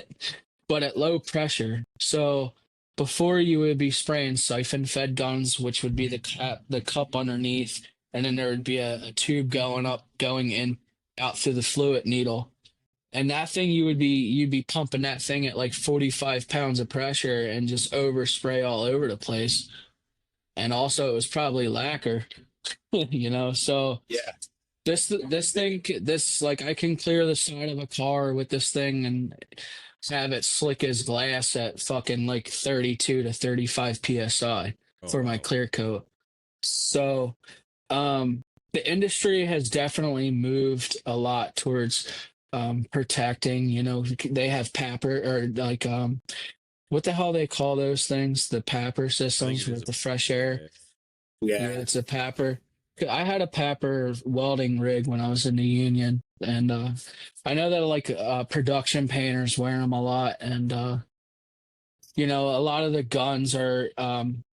but at low pressure. So before, you would be spraying siphon fed guns, which would be the cup underneath, and then there would be a tube going in out through the fluid needle. And that thing, you'd be pumping that thing at like 45 pounds of pressure and just overspray all over the place. And also, it was probably lacquer, So yeah, this thing, like, I can clear the side of a car with this thing and have it slick as glass at fucking like 32 to 35 psi for my clear coat. So, the industry has definitely moved a lot towards protecting. They have PAPR, or like what the hell they call those things? The PAPR systems with the fresh air. Yeah, it's a PAPR. I had a PAPR welding rig when I was in the union, And I know that like production painters wear them a lot, and a lot of the guns are.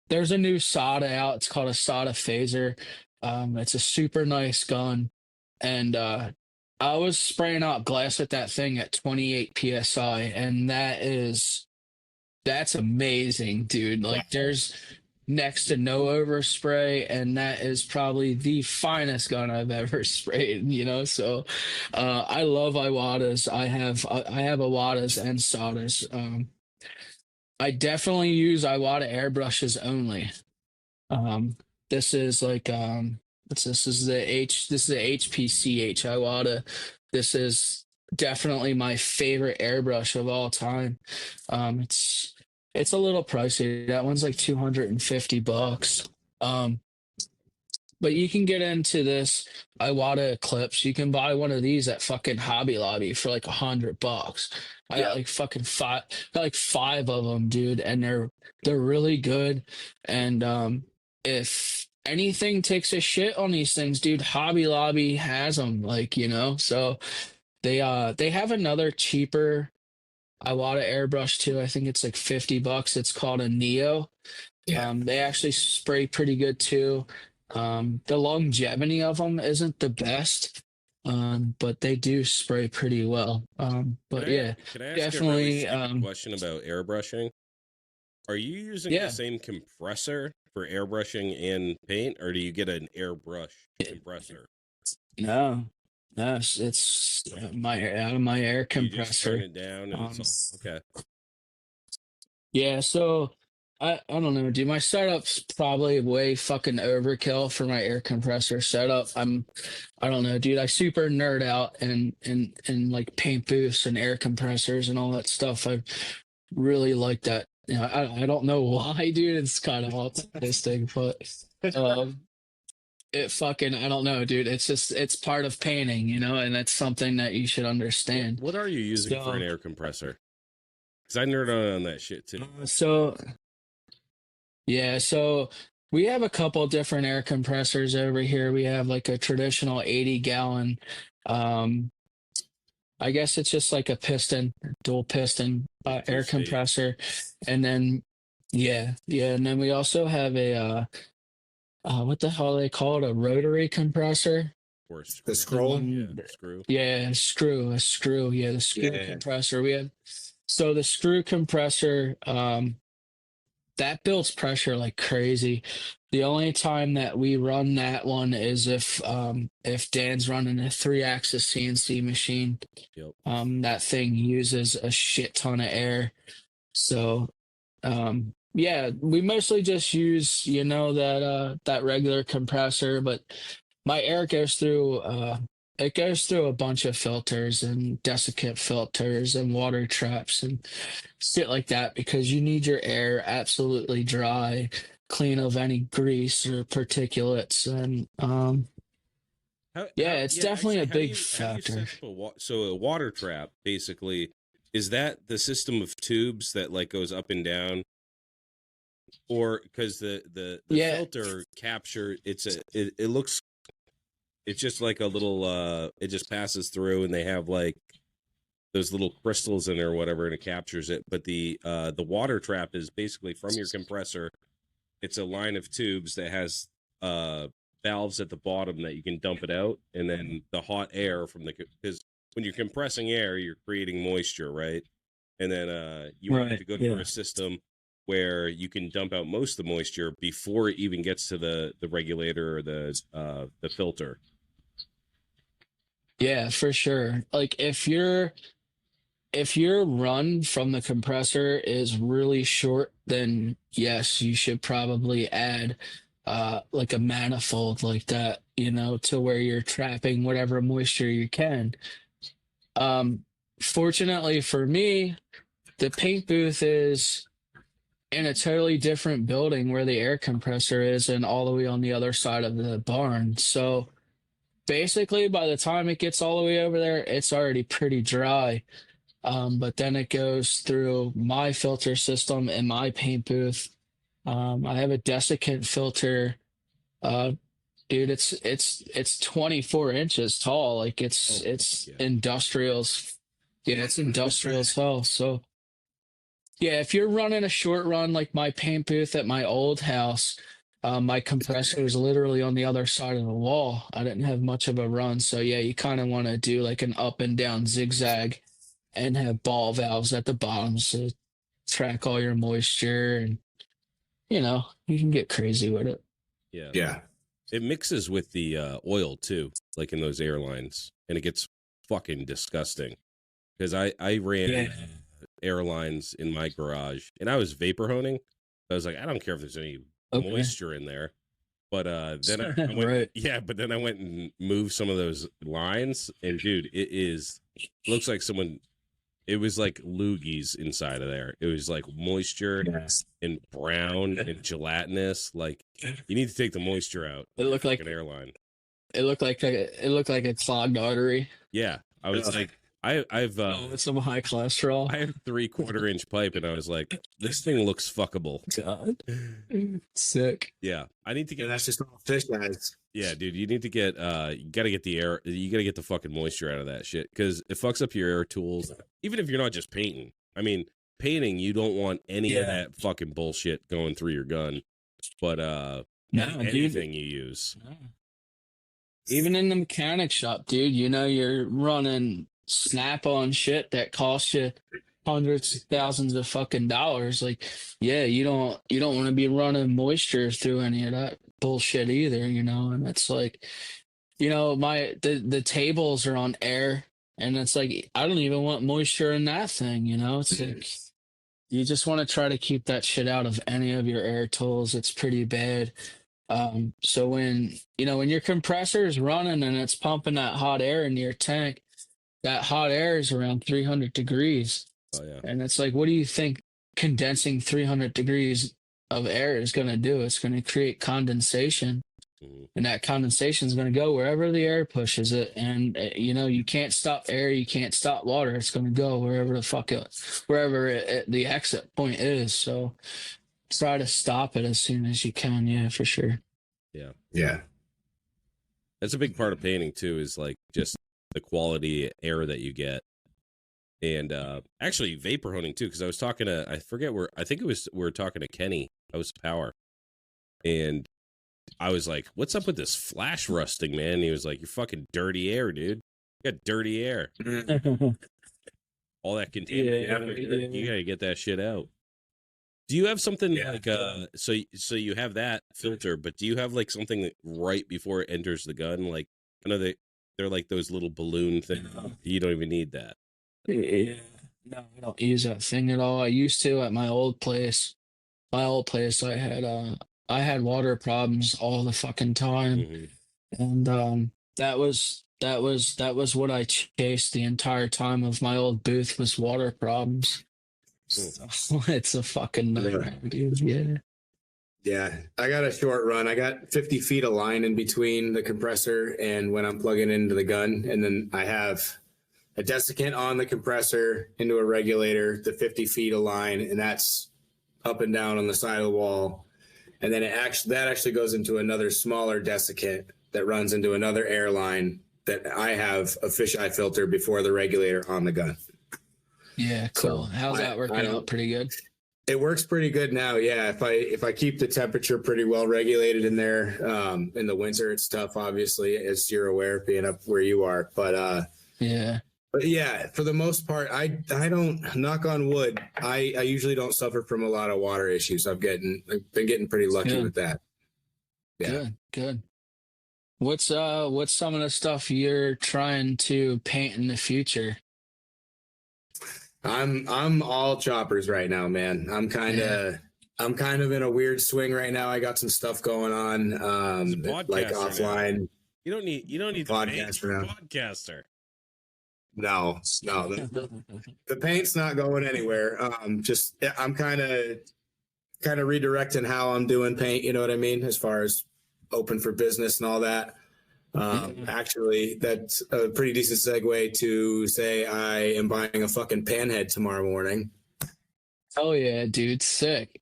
There's a new SATA out. It's called a SATA phaser. It's a super nice gun, and I was spraying out glass with that thing at 28 psi, and that's amazing, dude. Like there's next to no overspray, and that is probably the finest gun I've ever sprayed, So I love Iwatas. I have Iwatas and Sadas. I definitely use Iwata airbrushes only. Um, this is like what's this? This is the HPCH Iwata. This is definitely my favorite airbrush of all time. It's a little pricey. That one's like $250. Um, but you can get into this Iwata Eclipse. You can buy one of these at fucking Hobby Lobby for like $100. I got like fucking five of them, dude, and they're really good. And if anything takes a shit on these things, dude, Hobby Lobby has them, So they have another cheaper Iwata airbrush too. I think it's like $50. It's called a Neo. They actually spray pretty good too. The longevity of them isn't the best, but they do spray pretty well. But yeah, can I ask definitely. a really stupid question about airbrushing? Are you using the same compressor for airbrushing and paint, or do you get an airbrush compressor? No, it's my air compressor. You just turn it down and it's all, okay. Yeah, so I don't know, dude. My setup's probably way fucking overkill for my air compressor setup. I don't know, dude. I super nerd out and like paint booths and air compressors and all that stuff. I really like that. I don't know why, dude. It's kind of autistic, but it fucking I don't know, dude. It's part of painting, and that's something that you should understand. What are you using for an air compressor? Because I nerd out on that shit too. So we have a couple different air compressors over here. We have like a traditional 80-gallon. I guess it's just like a dual piston air compressor, and then and then we also have a what the hell they call it? A rotary compressor. The scroll? Screw. Yeah, a screw. Yeah, the screw compressor. So the screw compressor, that builds pressure like crazy. The only time that we run that one is if Dan's running a 3-axis CNC machine. Yep. That thing uses a shit ton of air. So we mostly just use that regular compressor, but my air goes through a bunch of filters and desiccant filters and water traps and shit like that, because you need your air absolutely dry, clean of any grease or particulates, and it's definitely a big factor. So a water trap, basically, is that the system of tubes that like goes up and down? Or because the filter capture it looks, it's just like a little it just passes through, and they have like those little crystals in there or whatever, and it captures it. But the water trap is basically from your compressor. It's a line of tubes that has valves at the bottom that you can dump it out, and then the hot air from because when you're compressing air, you're creating moisture, right? And then you want to go through a system where you can dump out most of the moisture before it even gets to the regulator or the filter. Yeah, for sure. Like if your run from the compressor is really short, then yes, you should probably add like a manifold like that, to where you're trapping whatever moisture you can. Fortunately for me, the paint booth is in a totally different building where the air compressor is, and all the way on the other side of the barn. So basically, by the time it gets all the way over there, it's already pretty dry. But then it goes through my filter system in my paint booth. I have a desiccant filter dude. It's 24 inches tall. Like it's yeah. industrials. Yeah, it's industrial as hell. So yeah, if you're running a short run like my paint booth at my old house, my compressor is literally on the other side of the wall. I didn't have much of a run, so yeah, you kind of want to do like an up and down zigzag, and have ball valves at the bottom to track all your moisture, and you can get crazy with it. Yeah. Yeah. It mixes with the oil too, like in those airlines, and it gets fucking disgusting. Because I ran airlines in my garage, and I was vapor honing. I was like, I don't care if there's any moisture in there. But then I went, Right. yeah. But then I went and moved some of those lines, and dude, looks like someone. It was like loogies inside of there. It was like moisture and brown and gelatinous. Like you need to take the moisture out. It looked like an airline. It looked like a clogged artery. Yeah, I was like, I've with some high cholesterol. I have 3/4 inch pipe, and I was like, this thing looks fuckable. God, sick. Yeah, I need to get. And that's just all fish guys. Yeah, dude, you need to get. You gotta get the air. You gotta get the fucking moisture out of that shit because it fucks up your air tools. Even if you're not just painting. I mean, painting, you don't want any of that fucking bullshit going through your gun. But anything you use. Even in the mechanic shop, dude, you're running snap-on shit that costs you hundreds of thousands of fucking dollars. Like, yeah, you don't want to be running moisture through any of that bullshit either, and it's like, the tables are on air, and it's like, I don't even want moisture in that thing, it's like, you just want to try to keep that shit out of any of your air tools. It's pretty bad. So when your compressor is running and it's pumping that hot air into your tank, that hot air is around 300 degrees. Oh, yeah. And it's like, what do you think condensing 300 degrees of air is going to do? It's going to create condensation. Mm-hmm. And that condensation is going to go wherever the air pushes it. And, you can't stop air. You can't stop water. It's going to go wherever the exit point is. So try to stop it as soon as you can. Yeah, for sure. Yeah. Yeah. That's a big part of painting too, is like just the quality air that you get. And actually vapor honing too, because I was talking to, we were talking to Kenny, Host Power. And I was like, what's up with this flash rusting, man? And he was like, you're fucking dirty air, dude. You got dirty air. All that contamination. You gotta get that shit out. Do you have something like so you have that filter, but do you have like something that right before it enters the gun? Like I know they're like those little balloon things. You don't even need that. Yeah. No, I don't use that thing at all. I used to at my old place. I had water problems all the fucking time. Mm-hmm. And that was what I chased the entire time of my old booth was water problems. So, it's a fucking nightmare, dude. Yeah. Yeah. I got a short run. I got 50 feet of line in between the compressor and when I'm plugging into the gun. And then I have a desiccant on the compressor into a regulator, the 50 feet of line, and that's up and down on the side of the wall. And then that actually goes into another smaller desiccant that runs into another airline that I have a fisheye filter before the regulator on the gun. Yeah, cool. So How's that working out? Pretty good. It works pretty good now. Yeah, if I keep the temperature pretty well regulated in there, in the winter it's tough, obviously, as you're aware, being up where you are. But yeah. But yeah, for the most part, I don't, knock on wood, I usually don't suffer from a lot of water issues. I've been getting pretty lucky with that. Yeah. Good. What's some of the stuff you're trying to paint in the future? I'm all choppers right now, man. I'm kind of in a weird swing right now. I got some stuff going on, like offline. Now. You don't need podcaster. No, the paint's not going anywhere. I'm kind of redirecting how I'm doing paint. You know what I mean? As far as open for business and all that. Actually, that's a pretty decent segue to say I am buying a fucking panhead tomorrow morning. Oh yeah, dude, sick.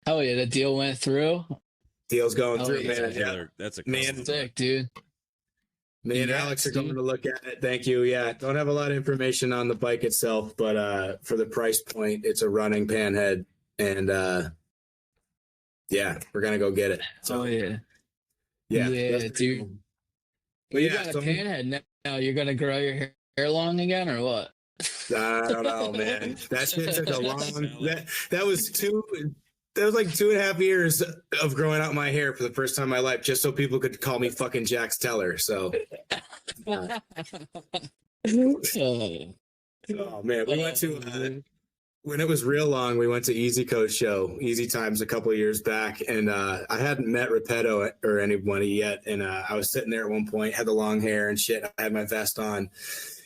Hell yeah, the deal went through. Deal's going Oh, through, yeah. man. Killer. That's a Man. customer. Sick, dude. Me and Congrats, Alex are dude. going to look at it. Thank you. Yeah, don't have a lot of information on the bike itself, but for the price point, it's a running panhead, and yeah, we're gonna go get it. So Oh yeah. yeah, Yeah, that's pretty dude. cool. Well, you Yeah, got a so panhead now. You're gonna grow your hair long again, or what? I don't know, man. That shit took a long. That was two. That was like 2.5 years of growing out my hair for the first time in my life, just so people could call me fucking Jax Teller. So, Uh, oh man, we went to when it was real long. We went to Easy Coast show, Easy Times, a couple of years back, and I hadn't met Repetto or anybody yet, and I was sitting there at one point, had the long hair and shit. I had my vest on.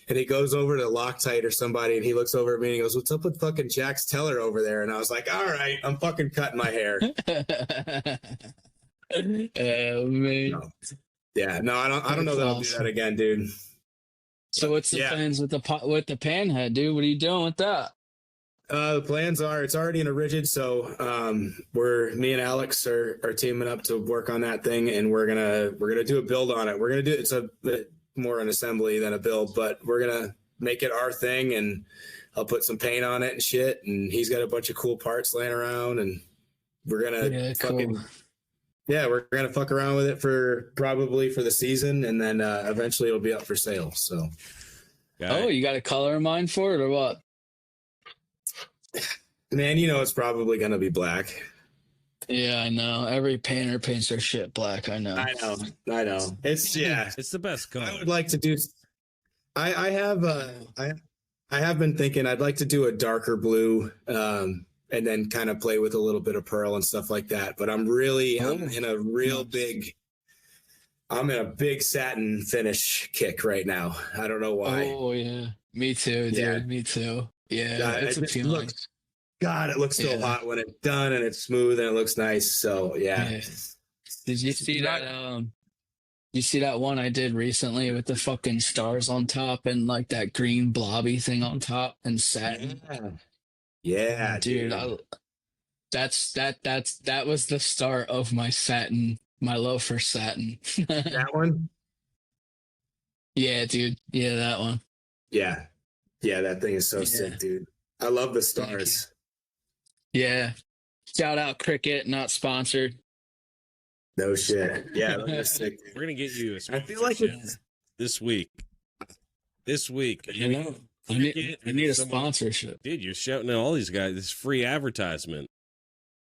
And he goes over to Loctite or somebody, and he looks over at me and he goes, "What's up with fucking Jax Teller over there?" And I was like, "All right, I'm fucking cutting my hair." Oh man. No. Yeah, no, I don't know That's that I'll do awesome. that again, dude. So what's the Yeah. plans with the panhead, dude? What are you doing with that? The plans are it's already in a rigid, so me and Alex are teaming up to work on that thing, and we're gonna do a build on it. We're gonna do it's a more an assembly than a build, but we're gonna make it our thing, and I'll put some paint on it and shit, and he's got a bunch of cool parts laying around, and we're gonna we're gonna fuck around with it for the season, and then eventually it'll be up for sale. So Oh, you got a color in mind for it, or what? man, it's probably gonna be black. Yeah, I know. Every painter paints their shit black. I know. I know. It's It's the best color. I would like to do. I have been thinking I'd like to do a darker blue, and then kind of play with a little bit of pearl and stuff like that. But I'm in a big satin finish kick right now. I don't know why. Oh yeah, me too, dude. Yeah. Me too. Yeah, it's appealing. God, it looks so hot when it's done, and it's smooth and it looks nice. So yeah. Did you see that? You see that one I did recently with the fucking stars on top and like that green blobby thing on top and satin? Yeah, dude. That was the start of my loafer satin. That one. Yeah, dude. Yeah, that one. Yeah, that thing is so sick, dude. I love the stars. Yeah. Shout out Cricket, not sponsored. No shit. Yeah, that's sick. We're gonna get you. I feel like it's this week. This week, You know, I need a sponsorship. dude. You're shouting at all these guys. This is free advertisement.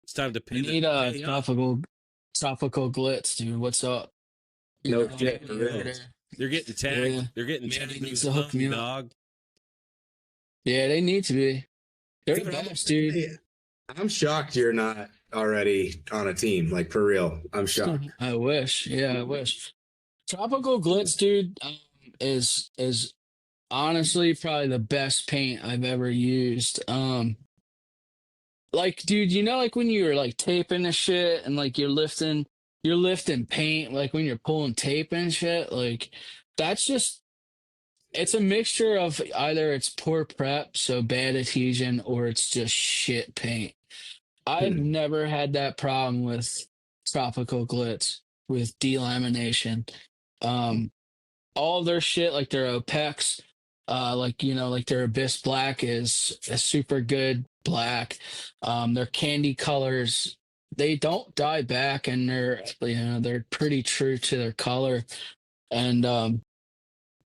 It's time to pay. I need a tropical glitz, dude. What's up? No know, shit, for real. They're getting tagged. Yeah. They're getting Man, tagged. they in need the to hook me thumb, up. dog. Yeah, they need to be. They're the best, dude. I'm shocked you're not already on a team, like for real. I'm shocked. I wish. Yeah, I wish. Tropical glitz, dude, is honestly probably the best paint I've ever used. Like, dude, like when you were like taping the shit and like you're lifting paint, like when you're pulling tape and shit, like that's just it's a mixture of either it's poor prep, so bad adhesion, or it's just shit paint. I've never had that problem with tropical glitz with delamination. All their shit, like their Opex, like their Abyss Black is a super good black. Their candy colors, they don't dye back, and they're pretty true to their color. And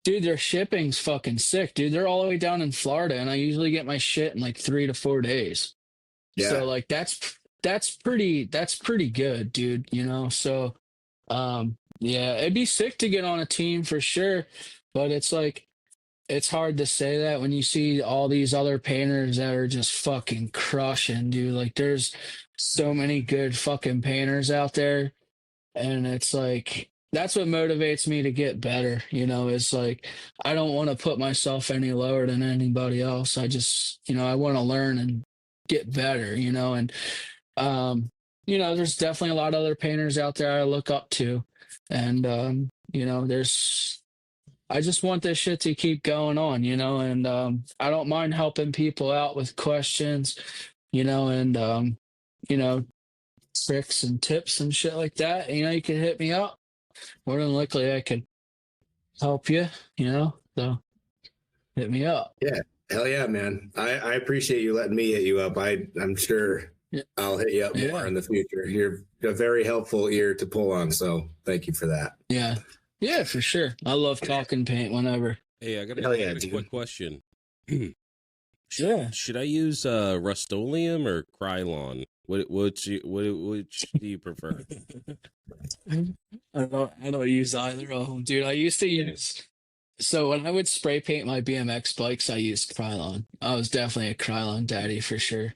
dude, their shipping's fucking sick, dude. They're all the way down in Florida, and I usually get my shit in like 3 to 4 days. Yeah. So like that's pretty good, dude. So yeah, it'd be sick to get on a team for sure, but it's like it's hard to say that when you see all these other painters that are just fucking crushing, dude. Like there's so many good fucking painters out there, and it's like that's what motivates me to get better. It's like I don't want to put myself any lower than anybody else. I just I want to learn and get better, and there's definitely a lot of other painters out there I look up to, and I just want this shit to keep going on, and I don't mind helping people out with questions, and tricks and tips and shit like that, you can hit me up. More than likely, I could help you. So hit me up. Yeah, hell yeah, man. I appreciate you letting me hit you up. I'm sure Yeah. I'll hit you up more in the future. You're a very helpful ear to pull on, so thank you for that. Yeah, for sure. I love talking paint whenever. Hey, I got Hell yeah, a dude. quick question. Yeah. Should I use Rust-Oleum or Krylon? Which do you prefer? I don't use either of them, dude. I used to use. So when I would spray paint my BMX bikes, I used Krylon. I was definitely a Krylon daddy for sure.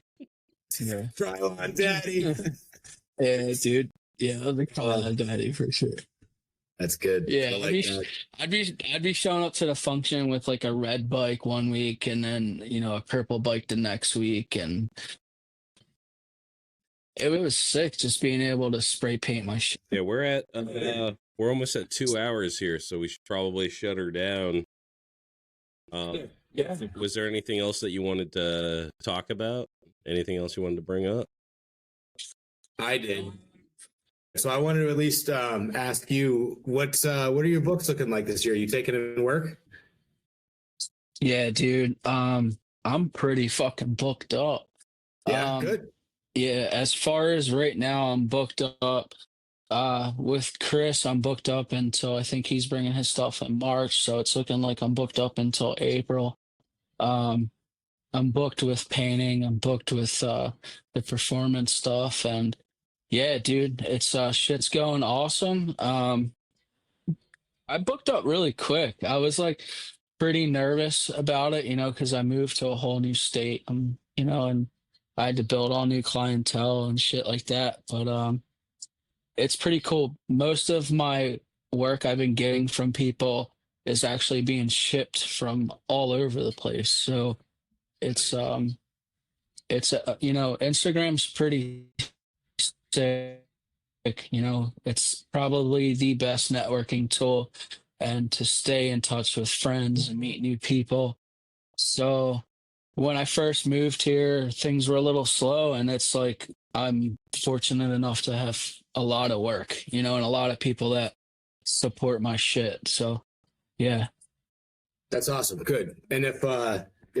Yeah. Krylon daddy. Yeah, dude. Yeah, I was a Krylon daddy for sure. That's good. Yeah, that. I'd be showing up to the function with like a red bike one week, and then a purple bike the next week, and it was sick just being able to spray paint my shit. Yeah, we're almost at 2 hours here, so we should probably shut her down. Yeah. Was there anything else that you wanted to talk about? Anything else you wanted to bring up? I did. So I wanted to at least ask you, what are your books looking like this year? Are you taking it in work? Yeah, dude. I'm pretty fucking booked up. Yeah, good. Yeah, as far as right now, I'm booked up. With Chris, I'm booked up until I think he's bringing his stuff in March, so it's looking like I'm booked up until April. I'm booked with painting. I'm booked with the performance stuff, and yeah, dude, it's shit's going awesome. I booked up really quick. I was like pretty nervous about it, because I moved to a whole new state. And I had to build all new clientele and shit like that. But it's pretty cool. Most of my work I've been getting from people is actually being shipped from all over the place. So it's Instagram's pretty sick. It's probably the best networking tool and to stay in touch with friends and meet new people. So when I first moved here, things were a little slow, and it's like I'm fortunate enough to have a lot of work, and a lot of people that support my shit. So yeah. That's awesome. Good. And if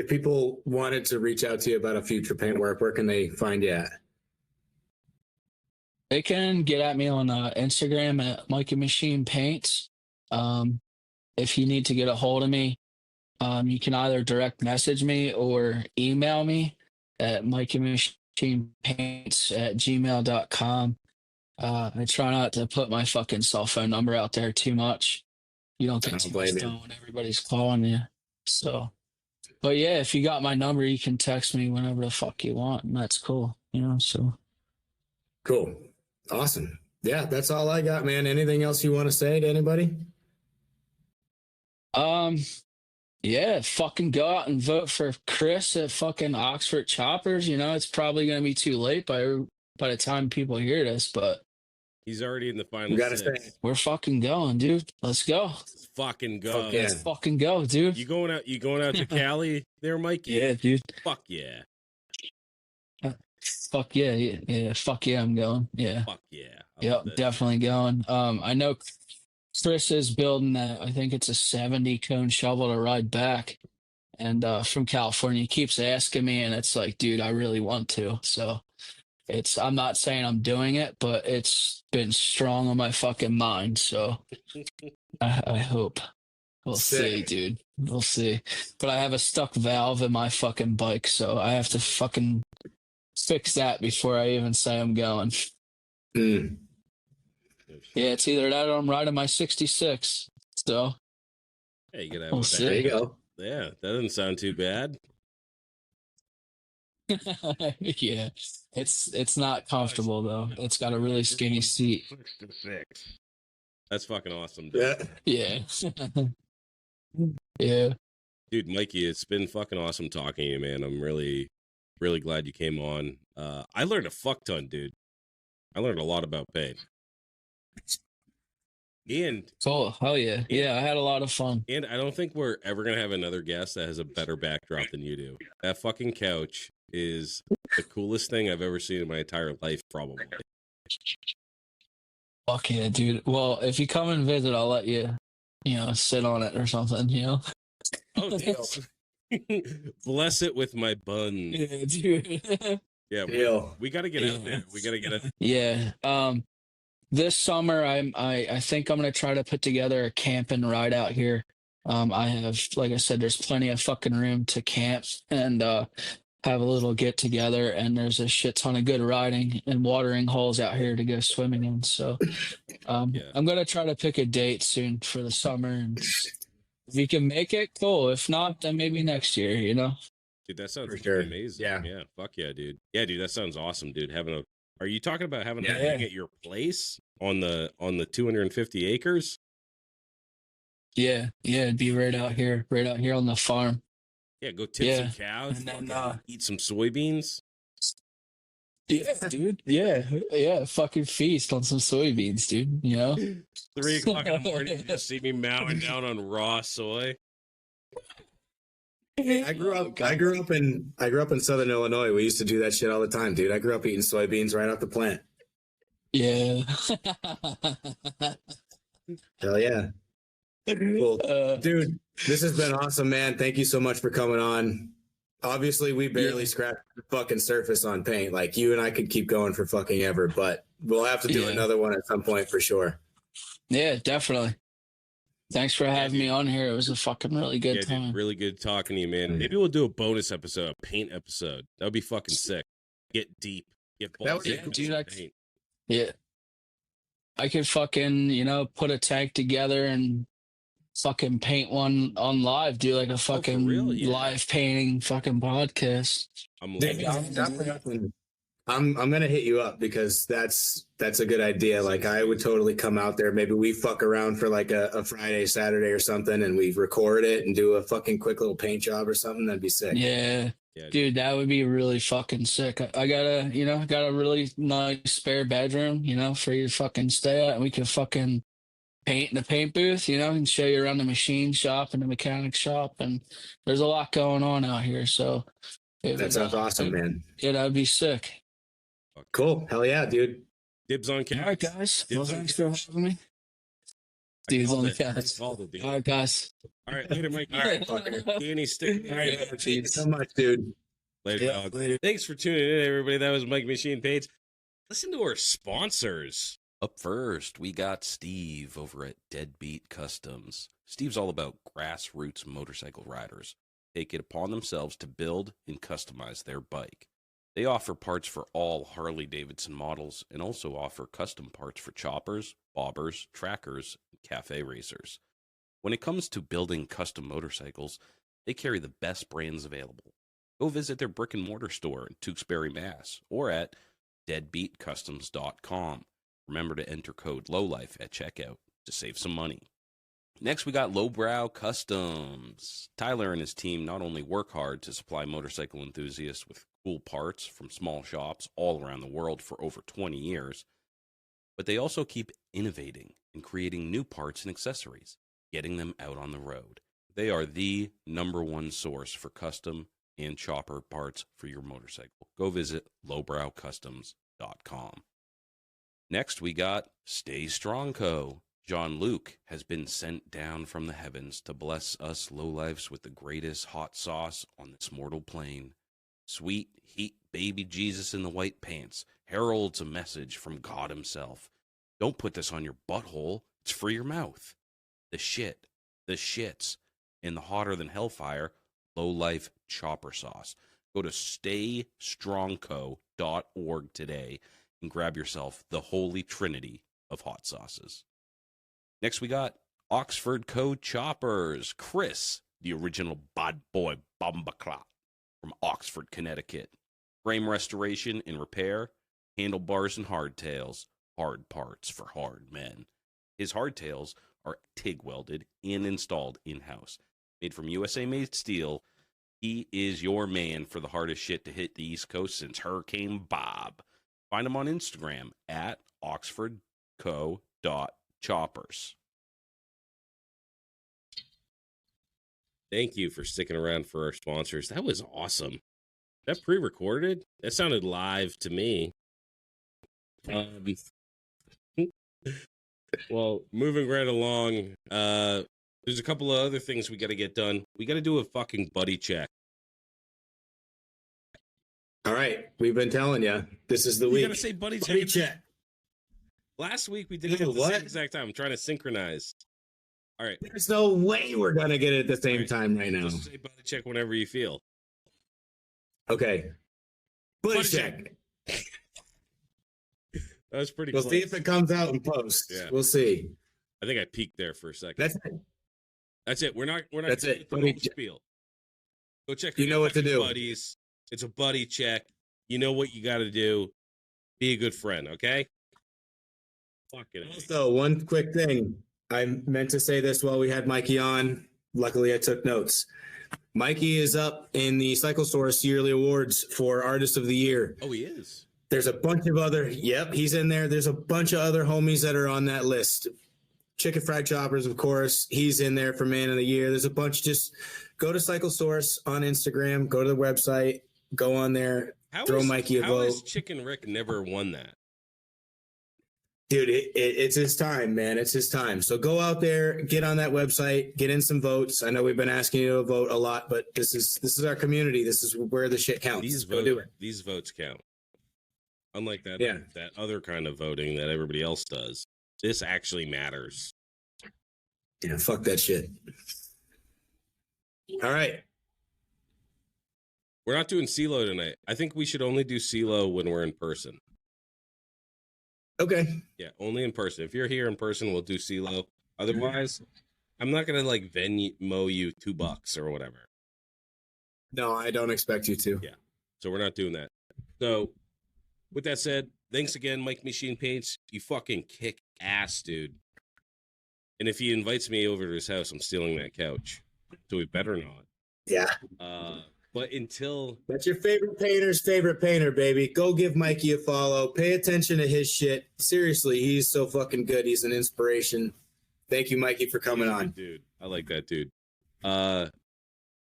people wanted to reach out to you about a future paint work, where can they find you at? They can get at me on Instagram at Mikey Machine Paints. If you need to get a hold of me, you can either direct message me or email me at mikeymachinepaints@gmail.com. I try not to put my fucking cell phone number out there too much. You don't get too much done when everybody's calling you. So, but yeah, if you got my number, you can text me whenever the fuck you want, and that's cool. So. Cool. Awesome. Yeah, that's all I got, man. Anything else you want to say to anybody? Yeah, fucking go out and vote for Chris at fucking Oxford Choppers. It's probably gonna be too late by the time people hear this, but He's already in the final You gotta six. say. we're fucking going, dude. Let's go. Let's fucking go. Fuck yeah. Let's fucking go, dude. You going out to Cali there, Mikey? Yeah, dude. Fuck yeah. Fuck yeah, yeah. Fuck yeah, I'm going. Yeah. Fuck yeah. Yep, definitely going. I know Chris is building that. I think it's a 70 cone shovel to ride back. And from California, he keeps asking me, and it's like, dude, I really want to. So I'm not saying I'm doing it, but it's been strong on my fucking mind. So I hope. We'll see, dude. We'll see. But I have a stuck valve in my fucking bike, so I have to fucking fix that before I even say I'm going. Mm. Yeah, it's either that or I'm riding my 66. So Hey, you gotta have we'll a see. There you go. Yeah, that doesn't sound too bad. Yeah, it's not comfortable though. It's got a really skinny seat. That's fucking awesome, dude. Yeah. Yeah. Yeah. Dude, Mikey, it's been fucking awesome talking to you, man. I'm really, really glad you came on. I learned a fuck ton, dude. I learned a lot about paint. And Cool. Hell yeah. Yeah, I had a lot of fun. And I don't think we're ever gonna have another guest that has a better backdrop than you do. That fucking couch is the coolest thing I've ever seen in my entire life, probably. Fuck yeah, dude. Well, if you come and visit, I'll let you, sit on it or something, Oh, deal. Bless it with my bun. Yeah, dude. Yeah, Deal. we got to get out there. We got to get out. Yeah. This summer I think I'm gonna try to put together a camp and ride out here. I have, like I said, there's plenty of fucking room to camp and have a little get together, and there's a shit ton of good riding and watering holes out here to go swimming in. So Yeah. I'm gonna try to pick a date soon for the summer, and if you can make it, cool. If not, then maybe next year, Dude, that sounds For sure. amazing. Yeah. Yeah. Fuck yeah, dude. Yeah, dude, that sounds awesome, dude. Are you talking about having a Yeah. thing at your place on the 250 acres? Yeah, it'd be right out here on the farm. Yeah, go tip some cows, And then, fucking eat some soybeans. Yeah, dude. Yeah. Fucking feast on some soybeans, dude. 3 o'clock in the morning, you just see me mowing down on raw soy. I grew up in Southern Illinois. We used to do that shit all the time, dude. I grew up eating soybeans right off the plant. Yeah. Hell yeah. Cool. Dude, this has been awesome, man. Thank you so much for coming on. Obviously, we barely scratched the fucking surface on paint. Like, you and I could keep going for fucking ever, but we'll have to do another one at some point for sure. Yeah, definitely. Thanks for having me on here. It was a fucking really good time. Dude, really good talking to you, man. Maybe we'll do a bonus episode, a paint episode. That would be fucking sick. Get deep. Get That would balls be deep cool. into paint. Yeah. I could fucking, put a tank together and fucking paint one on live, do like a fucking real? Yeah. live painting fucking podcast. I'm Dude, loving I'm gonna hit you up because that's a good idea. Like, I would totally come out there. Maybe we fuck around for like a Friday, Saturday or something, and we record it and do a fucking quick little paint job or something. That'd be sick. Yeah. Yeah, Dude, that would be really fucking sick. I got a really nice spare bedroom, for you to fucking stay at, and we could fucking paint in the paint booth, and show you around the machine shop and the mechanic shop, and there's a lot going on out here. So That sounds awesome, man. Yeah, that'd be sick. Cool. Hell yeah, dude. Dibs on cats. All right, guys. Well, Dibs on thanks for cats. having me. I Dibs called on the it. cats. I called it, dude. All right, guys. All right, later, Mike. All right, fucker. Danny, stick. All right, Thank you so much, dude. later, Yeah, dog. later. Thanks for tuning in, everybody. That was Mike Machine Paints. Listen to our sponsors. Up first, we got Steve over at Deadbeat Customs. Steve's all about grassroots motorcycle riders. Take it upon themselves to build and customize their bike. They offer parts for all Harley-Davidson models and also offer custom parts for choppers, bobbers, trackers, and cafe racers. When it comes to building custom motorcycles, they carry the best brands available. Go visit their brick-and-mortar store in Tewksbury, Mass. or at deadbeatcustoms.com. Remember to enter code LOWLIFE at checkout to save some money. Next, we got Lowbrow Customs. Tyler and his team not only work hard to supply motorcycle enthusiasts with cool parts from small shops all around the world for over 20 years, but they also keep innovating and creating new parts and accessories, getting them out on the road. They are the #1 source for custom and chopper parts for your motorcycle. Go visit lowbrowcustoms.com. Next, we got Stay Strong Co. John Luke has been sent down from the heavens to bless us lowlifes with the greatest hot sauce on this mortal plane. Sweet heat baby Jesus in the white pants heralds a message from God himself. Don't put this on your butthole. It's for your mouth. The shits, and the hotter than hellfire lowlife chopper sauce. Go to staystrongco.org today and grab yourself the holy trinity of hot sauces. Next, we got Oxford Co. Choppers. Chris, the original bad boy bombaclat from Oxford, Connecticut. Frame restoration and repair, handlebars and hardtails, hard parts for hard men. His hardtails are TIG welded and installed in-house. Made from USA-made steel, he is your man for the hardest shit to hit the East Coast since Hurricane Bob. Find him on Instagram at oxfordco.choppers. Thank you for sticking around for our sponsors. That was awesome. That pre-recorded? That sounded live to me. Well, moving right along, there's a couple of other things we got to get done. We got to do a fucking buddy check. All right, we've been telling you this is the You week. got to say buddy Buddy check. check. Last week we did it You at know the what? same exact time. I'm trying to synchronize. All right. There's no way we're gonna get it at the same All right. time right now. Just say buddy check whenever you feel. Okay. Buddy Buddy check. That was pretty We'll close. see if it comes out in post. Yeah. We'll see. I think I peaked there for a second. That's it. That's it. We're not That's gonna it. get the Buddy whole check. spiel. Go check You your know what to fucking do. buddies. It's a buddy check. You know what you got to do. Be a good friend, okay? Fucking A. Also, one quick thing. I meant to say this while we had Mikey on. Luckily, I took notes. Mikey is up in the Cycle Source yearly awards for Artist of the Year. Oh, he is. There's a bunch of other, he's in there. There's a bunch of other homies that are on that list. Chicken Fried Choppers, of course. He's in there for Man of the Year. There's a bunch. Just go to Cycle Source on Instagram, go to the website, go on there, throw Mikey a How vote. has Chicken Rick never won that? Dude, it's his time, man. It's his time. So go out there, get on that website, get in some votes. I know we've been asking you to vote a lot, but this is our community. This is where the shit counts. These votes count. Unlike that, Yeah. that other kind of voting that everybody else does. This actually matters. Yeah, fuck that shit. All right. We're not doing CeeLo tonight. I think we should only do CeeLo when we're in person. Okay. Yeah, only in person. If you're here in person, we'll do CeeLo. Otherwise, I'm not gonna like Venmo you $2 or whatever. No, I don't expect you to. Yeah. So we're not doing that. So with that said, thanks again, Mike Machine Paints. You fucking kick ass, dude. And if he invites me over to his house, I'm stealing that couch. So we better not. Yeah. But until That's your favorite painter's favorite painter, baby. Go give Mikey a follow. Pay attention to his shit. Seriously, he's so fucking good. He's an inspiration. Thank you, Mikey, for coming on. dude, I like that dude.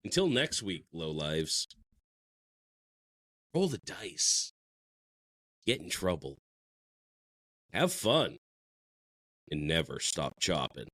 Until next week, low lives. Roll the dice. Get in trouble. Have fun. And never stop chopping.